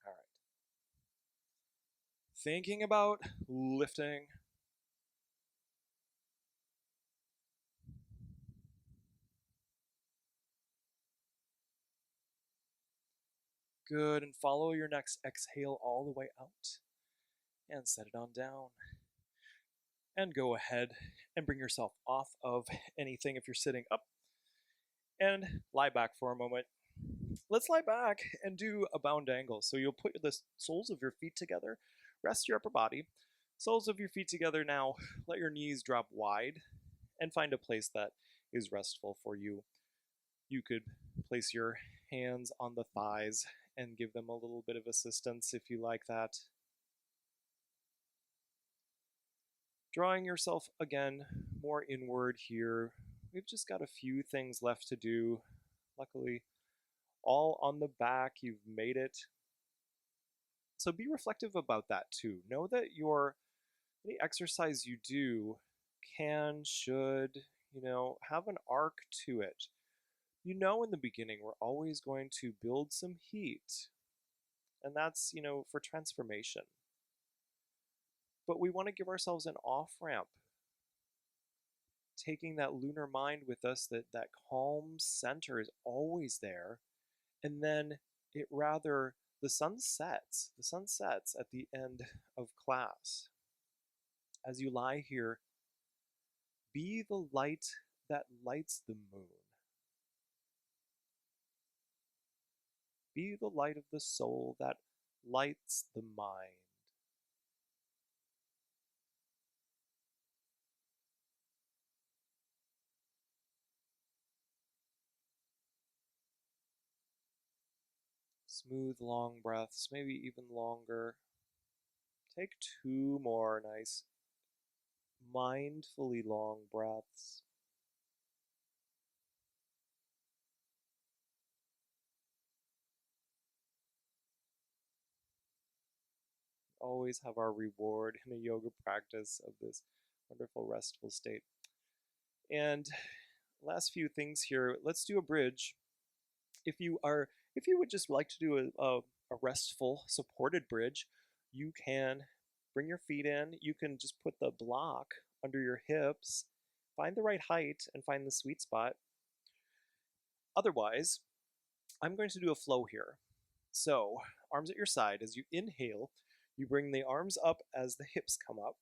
All right. Thinking about lifting. Good, and follow your next exhale all the way out and set it on down. And go ahead and bring yourself off of anything if you're sitting up and lie back for a moment. Let's lie back and do a bound angle. So you'll put the soles of your feet together, rest your upper body, soles of your feet together now, let your knees drop wide, and find a place that is restful for you. You could place your hands on the thighs and give them a little bit of assistance if you like that. Drawing yourself again more inward here. We've just got a few things left to do. Luckily, all on the back, you've made it. So be reflective about that too. Know that any exercise you do should, have an arc to it. In the beginning, we're always going to build some heat. And that's, for transformation. But we want to give ourselves an off-ramp. Taking that lunar mind with us, that calm center is always there. And then the sun sets at the end of class. As you lie here, be the light that lights the moon. Be the light of the soul that lights the mind. Smooth, long breaths, maybe even longer. Take 2 more nice, mindfully long breaths. Always have our reward in a yoga practice of this wonderful restful state. And last few things here, let's do a bridge. If you would just like to do a restful supported bridge, you can bring your feet in. You can just put the block under your hips, find the right height, and find the sweet spot. Otherwise, I'm going to do a flow here. So, arms at your side. As you inhale, you bring the arms up as the hips come up.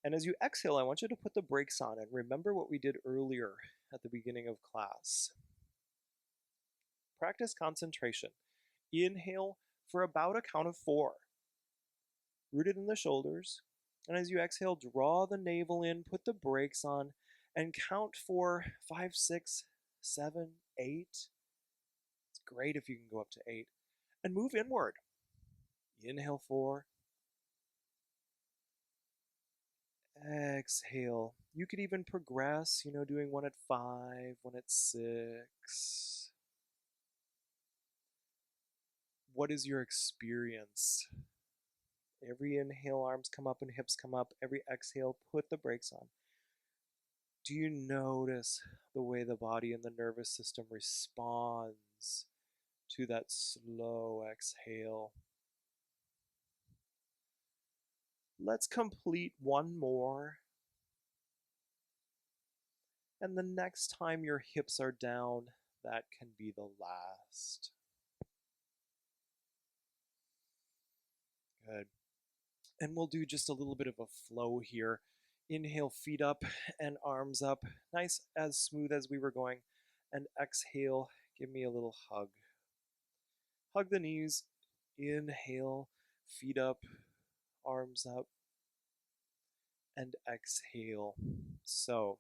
And as you exhale, I want you to put the brakes on and remember what we did earlier at the beginning of class. Practice concentration. Inhale for about a count of 4. Rooted in the shoulders. And as you exhale, draw the navel in, put the brakes on, and count for 5, 6, 7, 8. It's great if you can go up to 8. And move inward. Inhale 4. Exhale. You could even progress, doing 1 at 5, 1 at 6. What is your experience? Every inhale, arms come up and hips come up. Every exhale, put the brakes on. Do you notice the way the body and the nervous system responds to that slow exhale? Let's complete one more. And the next time your hips are down, that can be the last. Good. And we'll do just a little bit of a flow here. Inhale, feet up and arms up. Nice, as smooth as we were going. And exhale, give me a little hug. Hug the knees. Inhale, feet up, arms up. And exhale. So,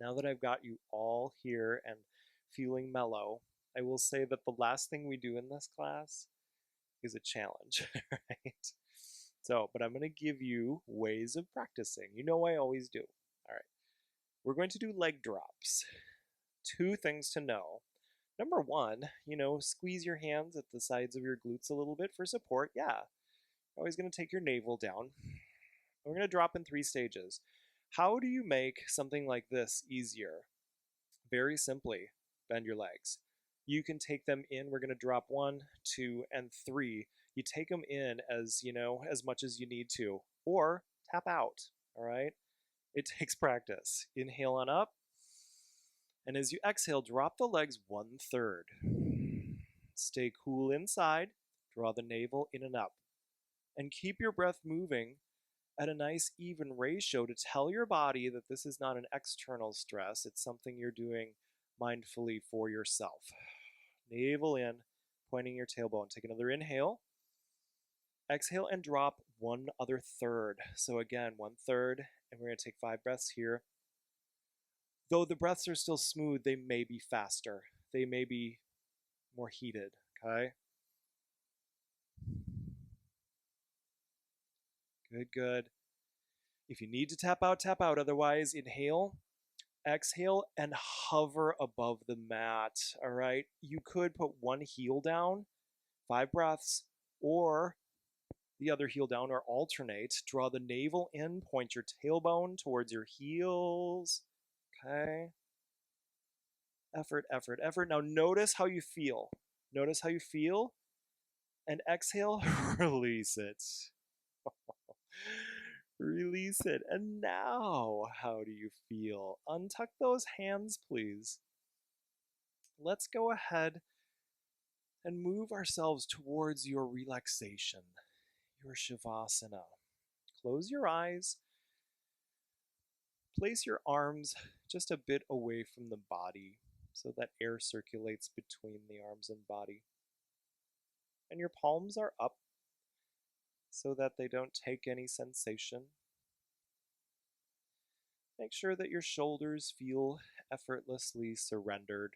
now that I've got you all here and feeling mellow, I will say that the last thing we do in this class is a challenge, right? So, but I'm going to give you ways of practicing. I always do. All right. We're going to do leg drops. 2 things to know. Number 1, squeeze your hands at the sides of your glutes a little bit for support. Yeah. Always going to take your navel down. We're going to drop in 3 stages. How do you make something like this easier? Very simply, bend your legs. You can take them in. We're going to drop 1, 2, and 3. You take them in as much as you need to, or tap out. All right. It takes practice. Inhale on up, and as you exhale, drop the legs 1/3. Stay cool inside. Draw the navel in and up, and keep your breath moving at a nice even ratio to tell your body that this is not an external stress. It's something you're doing mindfully for yourself. Navel in, pointing your tailbone. Take another inhale. Exhale and drop 1/3. So again, 1/3, and we're going to take 5 breaths here. Though the breaths are still smooth, they may be faster. They may be more heated, okay? Good, good. If you need to tap out, tap out. Otherwise, inhale, exhale, and hover above the mat, all right? You could put one heel down, 5 breaths, or the other heel down, or alternate. Draw the navel in, point your tailbone towards your heels, okay? Effort, effort, effort. Now notice how you feel. Notice how you feel, and exhale, release it. Release it. And now, how do you feel? Untuck those hands, please. Let's go ahead and move ourselves towards your relaxation, your Shavasana. Close your eyes. Place your arms just a bit away from the body so that air circulates between the arms and body. And your palms are up so that they don't take any sensation. Make sure that your shoulders feel effortlessly surrendered.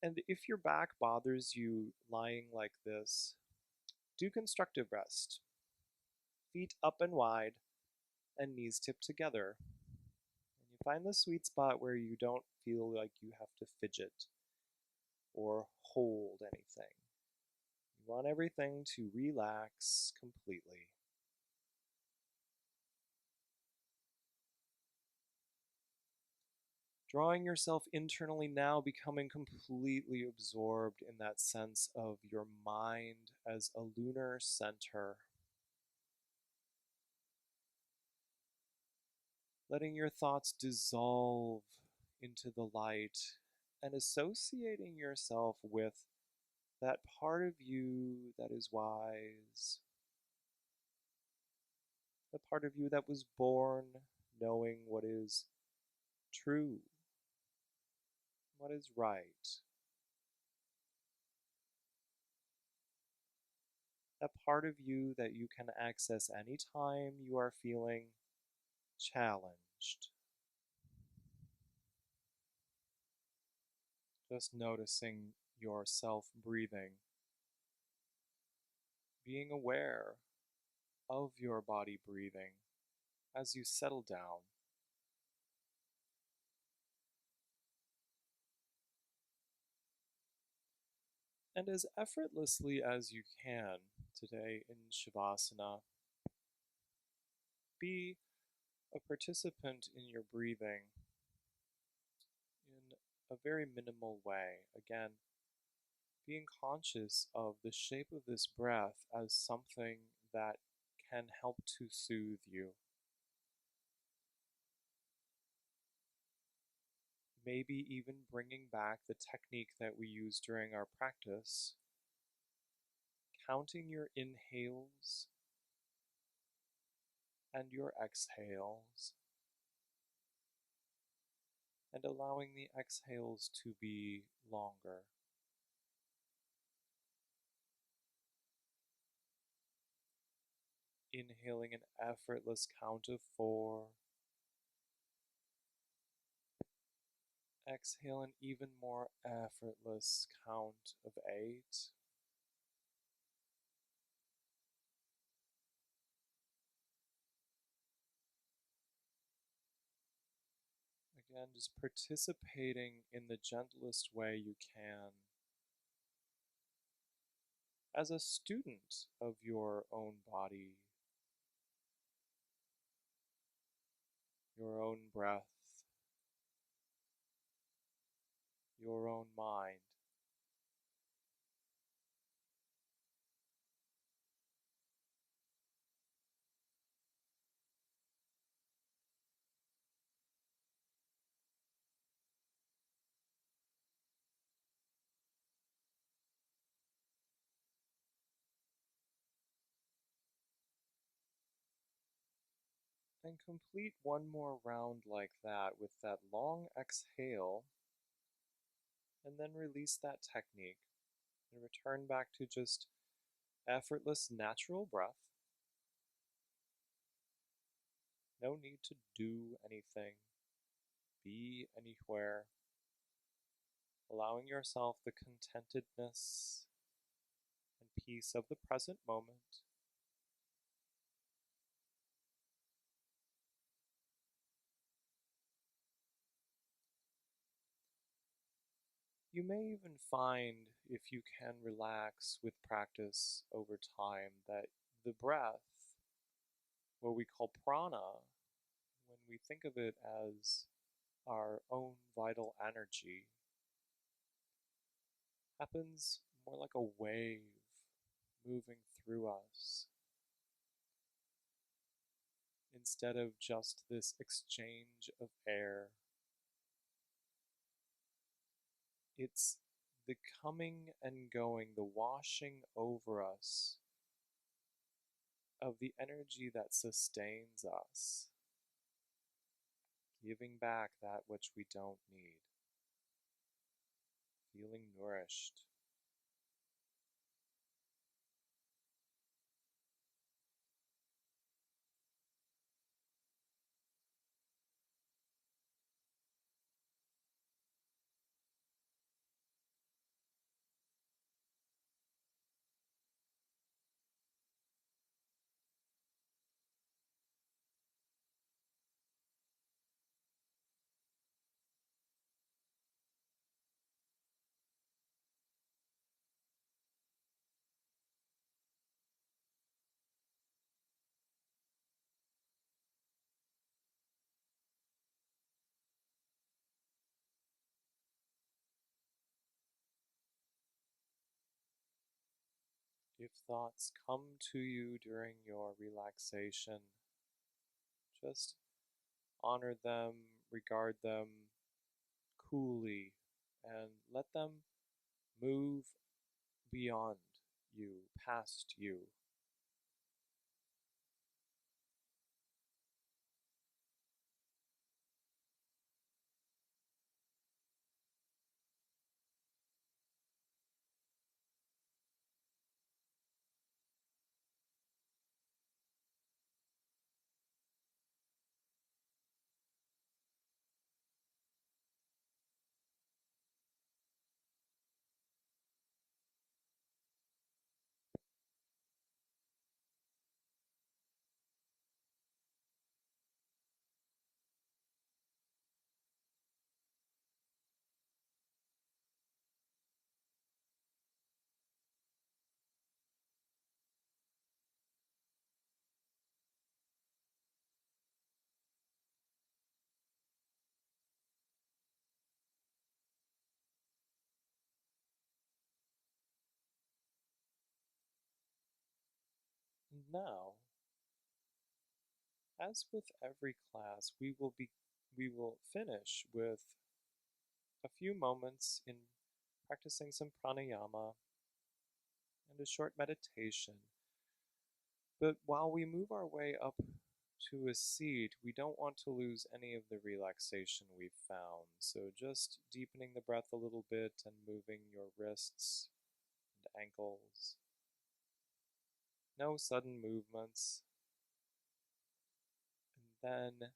And if your back bothers you lying like this, do constructive rest. Feet up and wide and knees tipped together. And you find the sweet spot where you don't feel like you have to fidget or hold anything. You want everything to relax completely. Drawing yourself internally now, becoming completely absorbed in that sense of your mind as a lunar center. Letting your thoughts dissolve into the light and associating yourself with that part of you that is wise, the part of you that was born knowing what is true, what is right, that part of you that you can access anytime you are feeling challenged. Just noticing yourself breathing, being aware of your body breathing as you settle down. And as effortlessly as you can today in Shavasana, be a participant in your breathing in a very minimal way. Again, being conscious of the shape of this breath as something that can help to soothe you. Maybe even bringing back the technique that we use during our practice, counting your inhales and your exhales, and allowing the exhales to be longer. Inhaling an effortless count of 4. Exhale an even more effortless count of 8. Again, just participating in the gentlest way you can as a student of your own body, your own breath, your own mind. And complete one more round like that with that long exhale, and then release that technique and return back to just effortless, natural breath. No need to do anything, be anywhere, allowing yourself the contentedness and peace of the present moment. You may even find, if you can relax with practice over time, that the breath, what we call prana, when we think of it as our own vital energy, happens more like a wave moving through us instead of just this exchange of air. It's the coming and going, the washing over us of the energy that sustains us, giving back that which we don't need, feeling nourished. If thoughts come to you during your relaxation, just honor them, regard them coolly, and let them move beyond you, past you. Now, as with every class, we will finish with a few moments in practicing some pranayama and a short meditation. But while we move our way up to a seat, we don't want to lose any of the relaxation we've found. So just deepening the breath a little bit and moving your wrists and ankles. No sudden movements. And then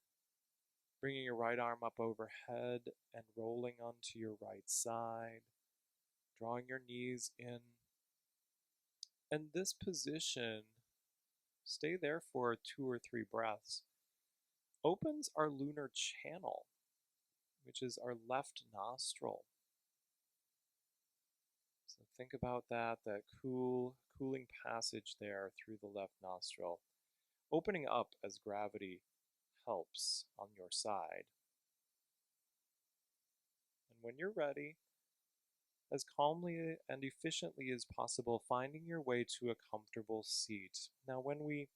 bringing your right arm up overhead and rolling onto your right side, drawing your knees in. And this position, stay there for 2 or 3 breaths, opens our lunar channel, which is our left nostril. So think about that cooling passage there through the left nostril, opening up as gravity helps on your side. And when you're ready, as calmly and efficiently as possible, finding your way to a comfortable seat. Now, when we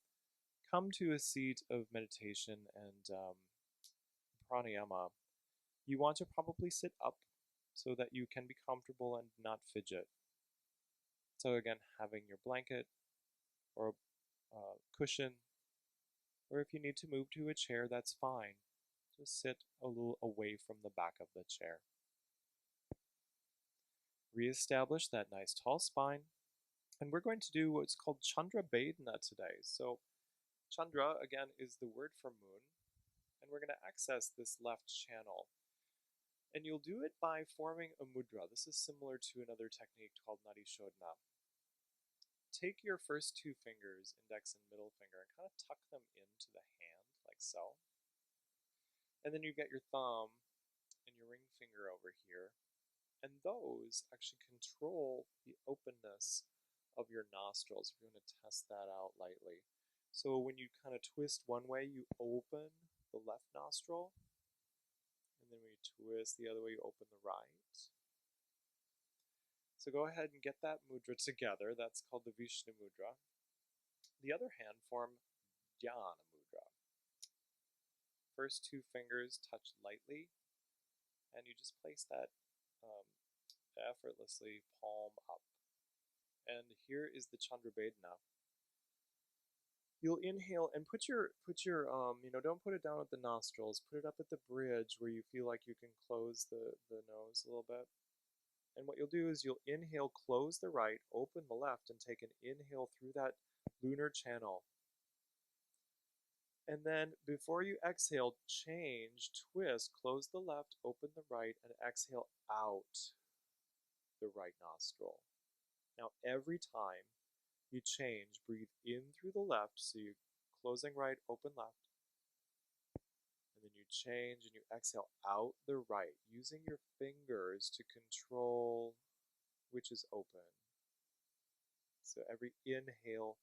come to a seat of meditation and pranayama, you want to probably sit up so that you can be comfortable and not fidget. So again, having your blanket or a cushion, or if you need to move to a chair, that's fine. Just sit a little away from the back of the chair. Reestablish that nice tall spine. And we're going to do what's called Chandra Badna today. So Chandra, again, is the word for moon. And we're going to access this left channel. And you'll do it by forming a mudra. This is similar to another technique called Nadi Shodhana. Take your first 2 fingers, index and middle finger, and kind of tuck them into the hand, like so. And then you get your thumb and your ring finger over here. And those actually control the openness of your nostrils. If you want to test that out lightly. So when you kind of twist one way, you open the left nostril. And then when you twist the other way, you open the right. So go ahead and get that mudra together. That's called the Vishnu mudra. The other hand form Dhyana mudra. First 2 fingers touch lightly, and you just place that effortlessly, palm up. And here is the Chandra Badna. You'll inhale and put your don't put it down at the nostrils. Put it up at the bridge where you feel like you can close the nose a little bit. And what you'll do is you'll inhale, close the right, open the left, and take an inhale through that lunar channel. And then before you exhale, change, twist, close the left, open the right, and exhale out the right nostril. Now every time you change, breathe in through the left, so you're closing right, open left. And then you change and you exhale out the right, using your fingers to control which is open. So every inhale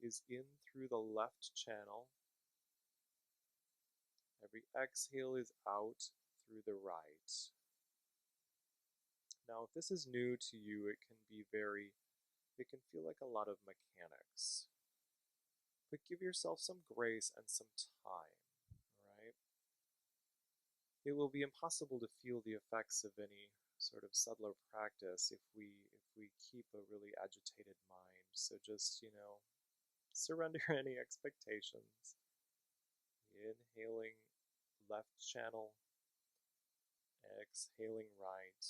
is in through the left channel. Every exhale is out through the right. Now, if this is new to you, it can be very it can feel like a lot of mechanics. But give yourself some grace and some time, right? It will be impossible to feel the effects of any sort of subtler practice if we keep a really agitated mind. So just, surrender any expectations. Inhaling left channel, exhaling right.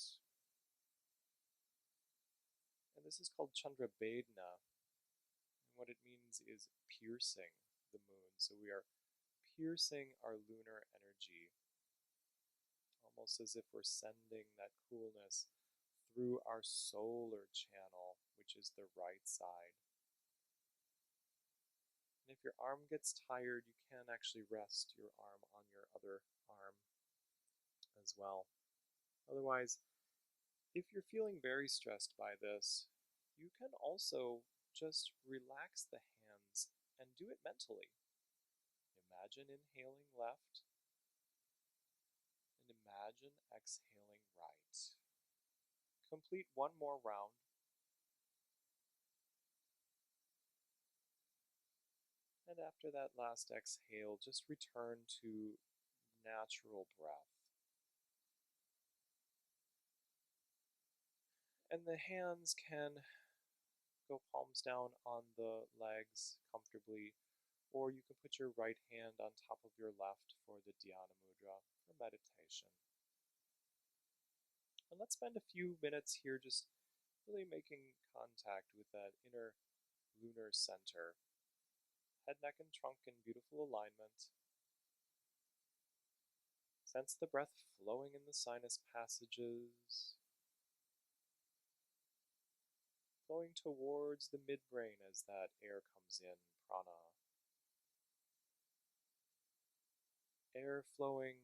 And this is called Chandra Badna. And what it means is piercing the moon. So we are piercing our lunar energy, almost as if we're sending that coolness through our solar channel, which is the right side. And if your arm gets tired, you can actually rest your arm on your other arm as well. Otherwise, if you're feeling very stressed by this, you can also just relax the hands and do it mentally. Imagine inhaling left and imagine exhaling right. Complete one more round. And after that last exhale, just return to natural breath. And the hands can go palms down on the legs comfortably, or you can put your right hand on top of your left for the Dhyana Mudra for meditation. And let's spend a few minutes here just really making contact with that inner lunar center. Head, neck, and trunk in beautiful alignment. Sense the breath flowing in the sinus passages, flowing towards the midbrain as that air comes in, prana. Air flowing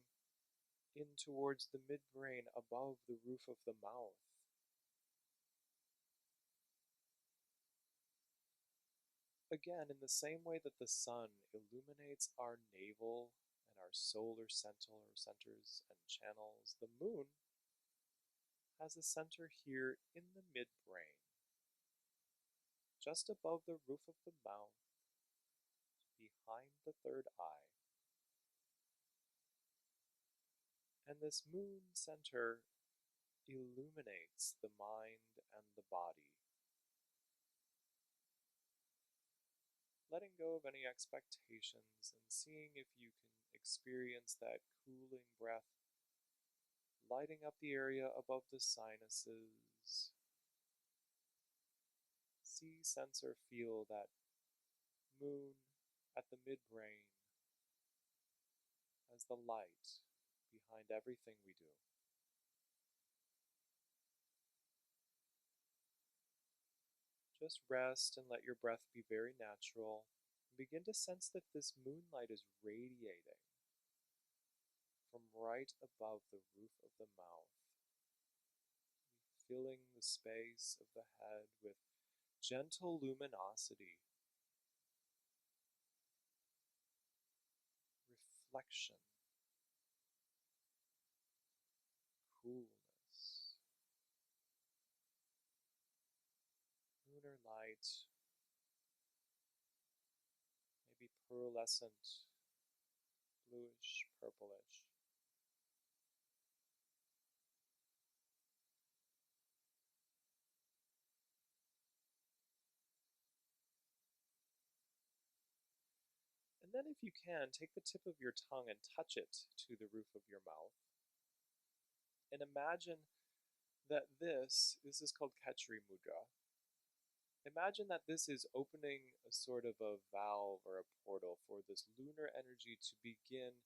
in towards the midbrain above the roof of the mouth. Again, in the same way that the sun illuminates our navel and our solar centers and channels, the moon has a center here in the midbrain, just above the roof of the mouth, behind the third eye. And this moon center illuminates the mind and the body, letting go of any expectations and seeing if you can experience that cooling breath lighting up the area above the sinuses. See, sense, or feel that moon at the midbrain as the light behind everything we do. Just rest and let your breath be very natural. Begin to sense that this moonlight is radiating from right above the roof of the mouth, filling the space of the head with gentle luminosity, reflection, coolness. Lunar light, maybe pearlescent, bluish, purplish. And then if you can, take the tip of your tongue and touch it to the roof of your mouth. And imagine that this is called Khetri Mudra. Imagine that this is opening a sort of a valve or a portal for this lunar energy to begin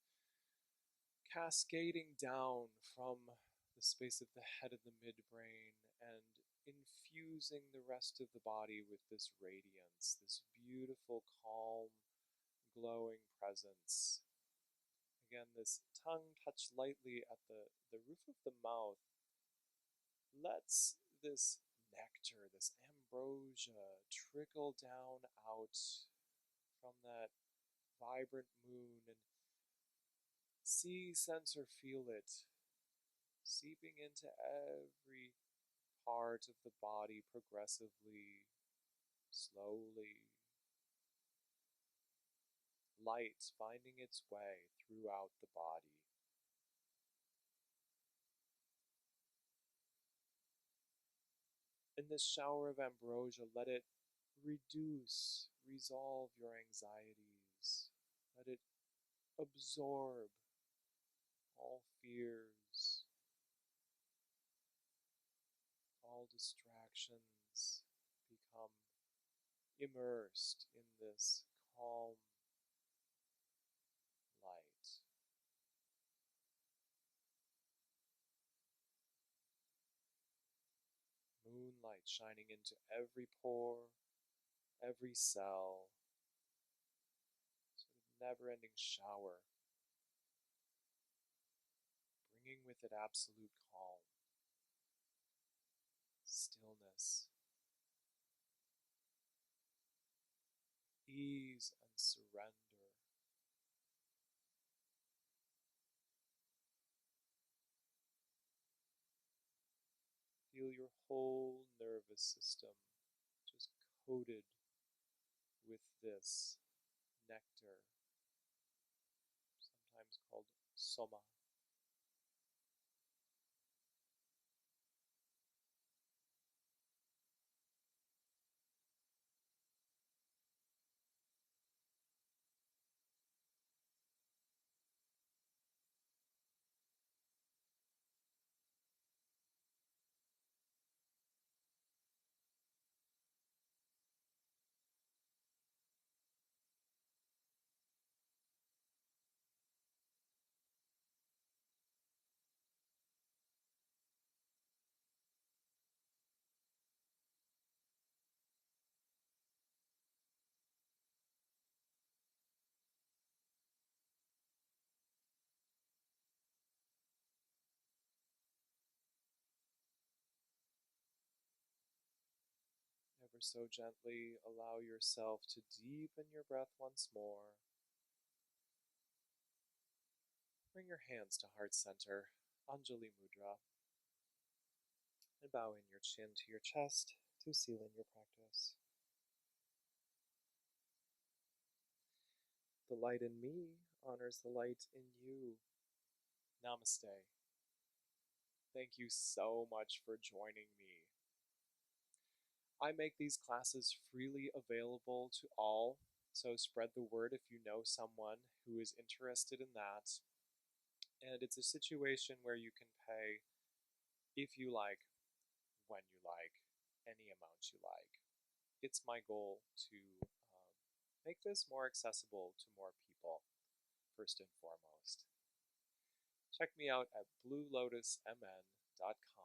cascading down from the space of the head of the midbrain and infusing the rest of the body with this radiance, this beautiful, calm, glowing presence. Again, this tongue touched lightly at the roof of the mouth lets this nectar, this ambrosia, trickle down out from that vibrant moon and see, sense, or feel it seeping into every part of the body progressively, slowly. Light finding its way throughout the body. In this shower of ambrosia, let it resolve your anxieties. Let it absorb all fears, all distractions, become immersed in this calm light. Moonlight shining into every pore, every cell, sort of never-ending shower, bringing with it absolute calm, stillness, ease, and surrender. Feel your whole nervous system just coated with this nectar, sometimes called soma. Ever so gently allow yourself to deepen your breath once more. Bring your hands to heart center, Anjali Mudra, and bow in your chin to your chest to seal in your practice. The light in me honors the light in you. Namaste. Thank you so much for joining me. I make these classes freely available to all, so spread the word if you know someone who is interested in that. And it's a situation where you can pay if you like, when you like, any amount you like. It's my goal to make this more accessible to more people, first and foremost. Check me out at bluelotusmn.com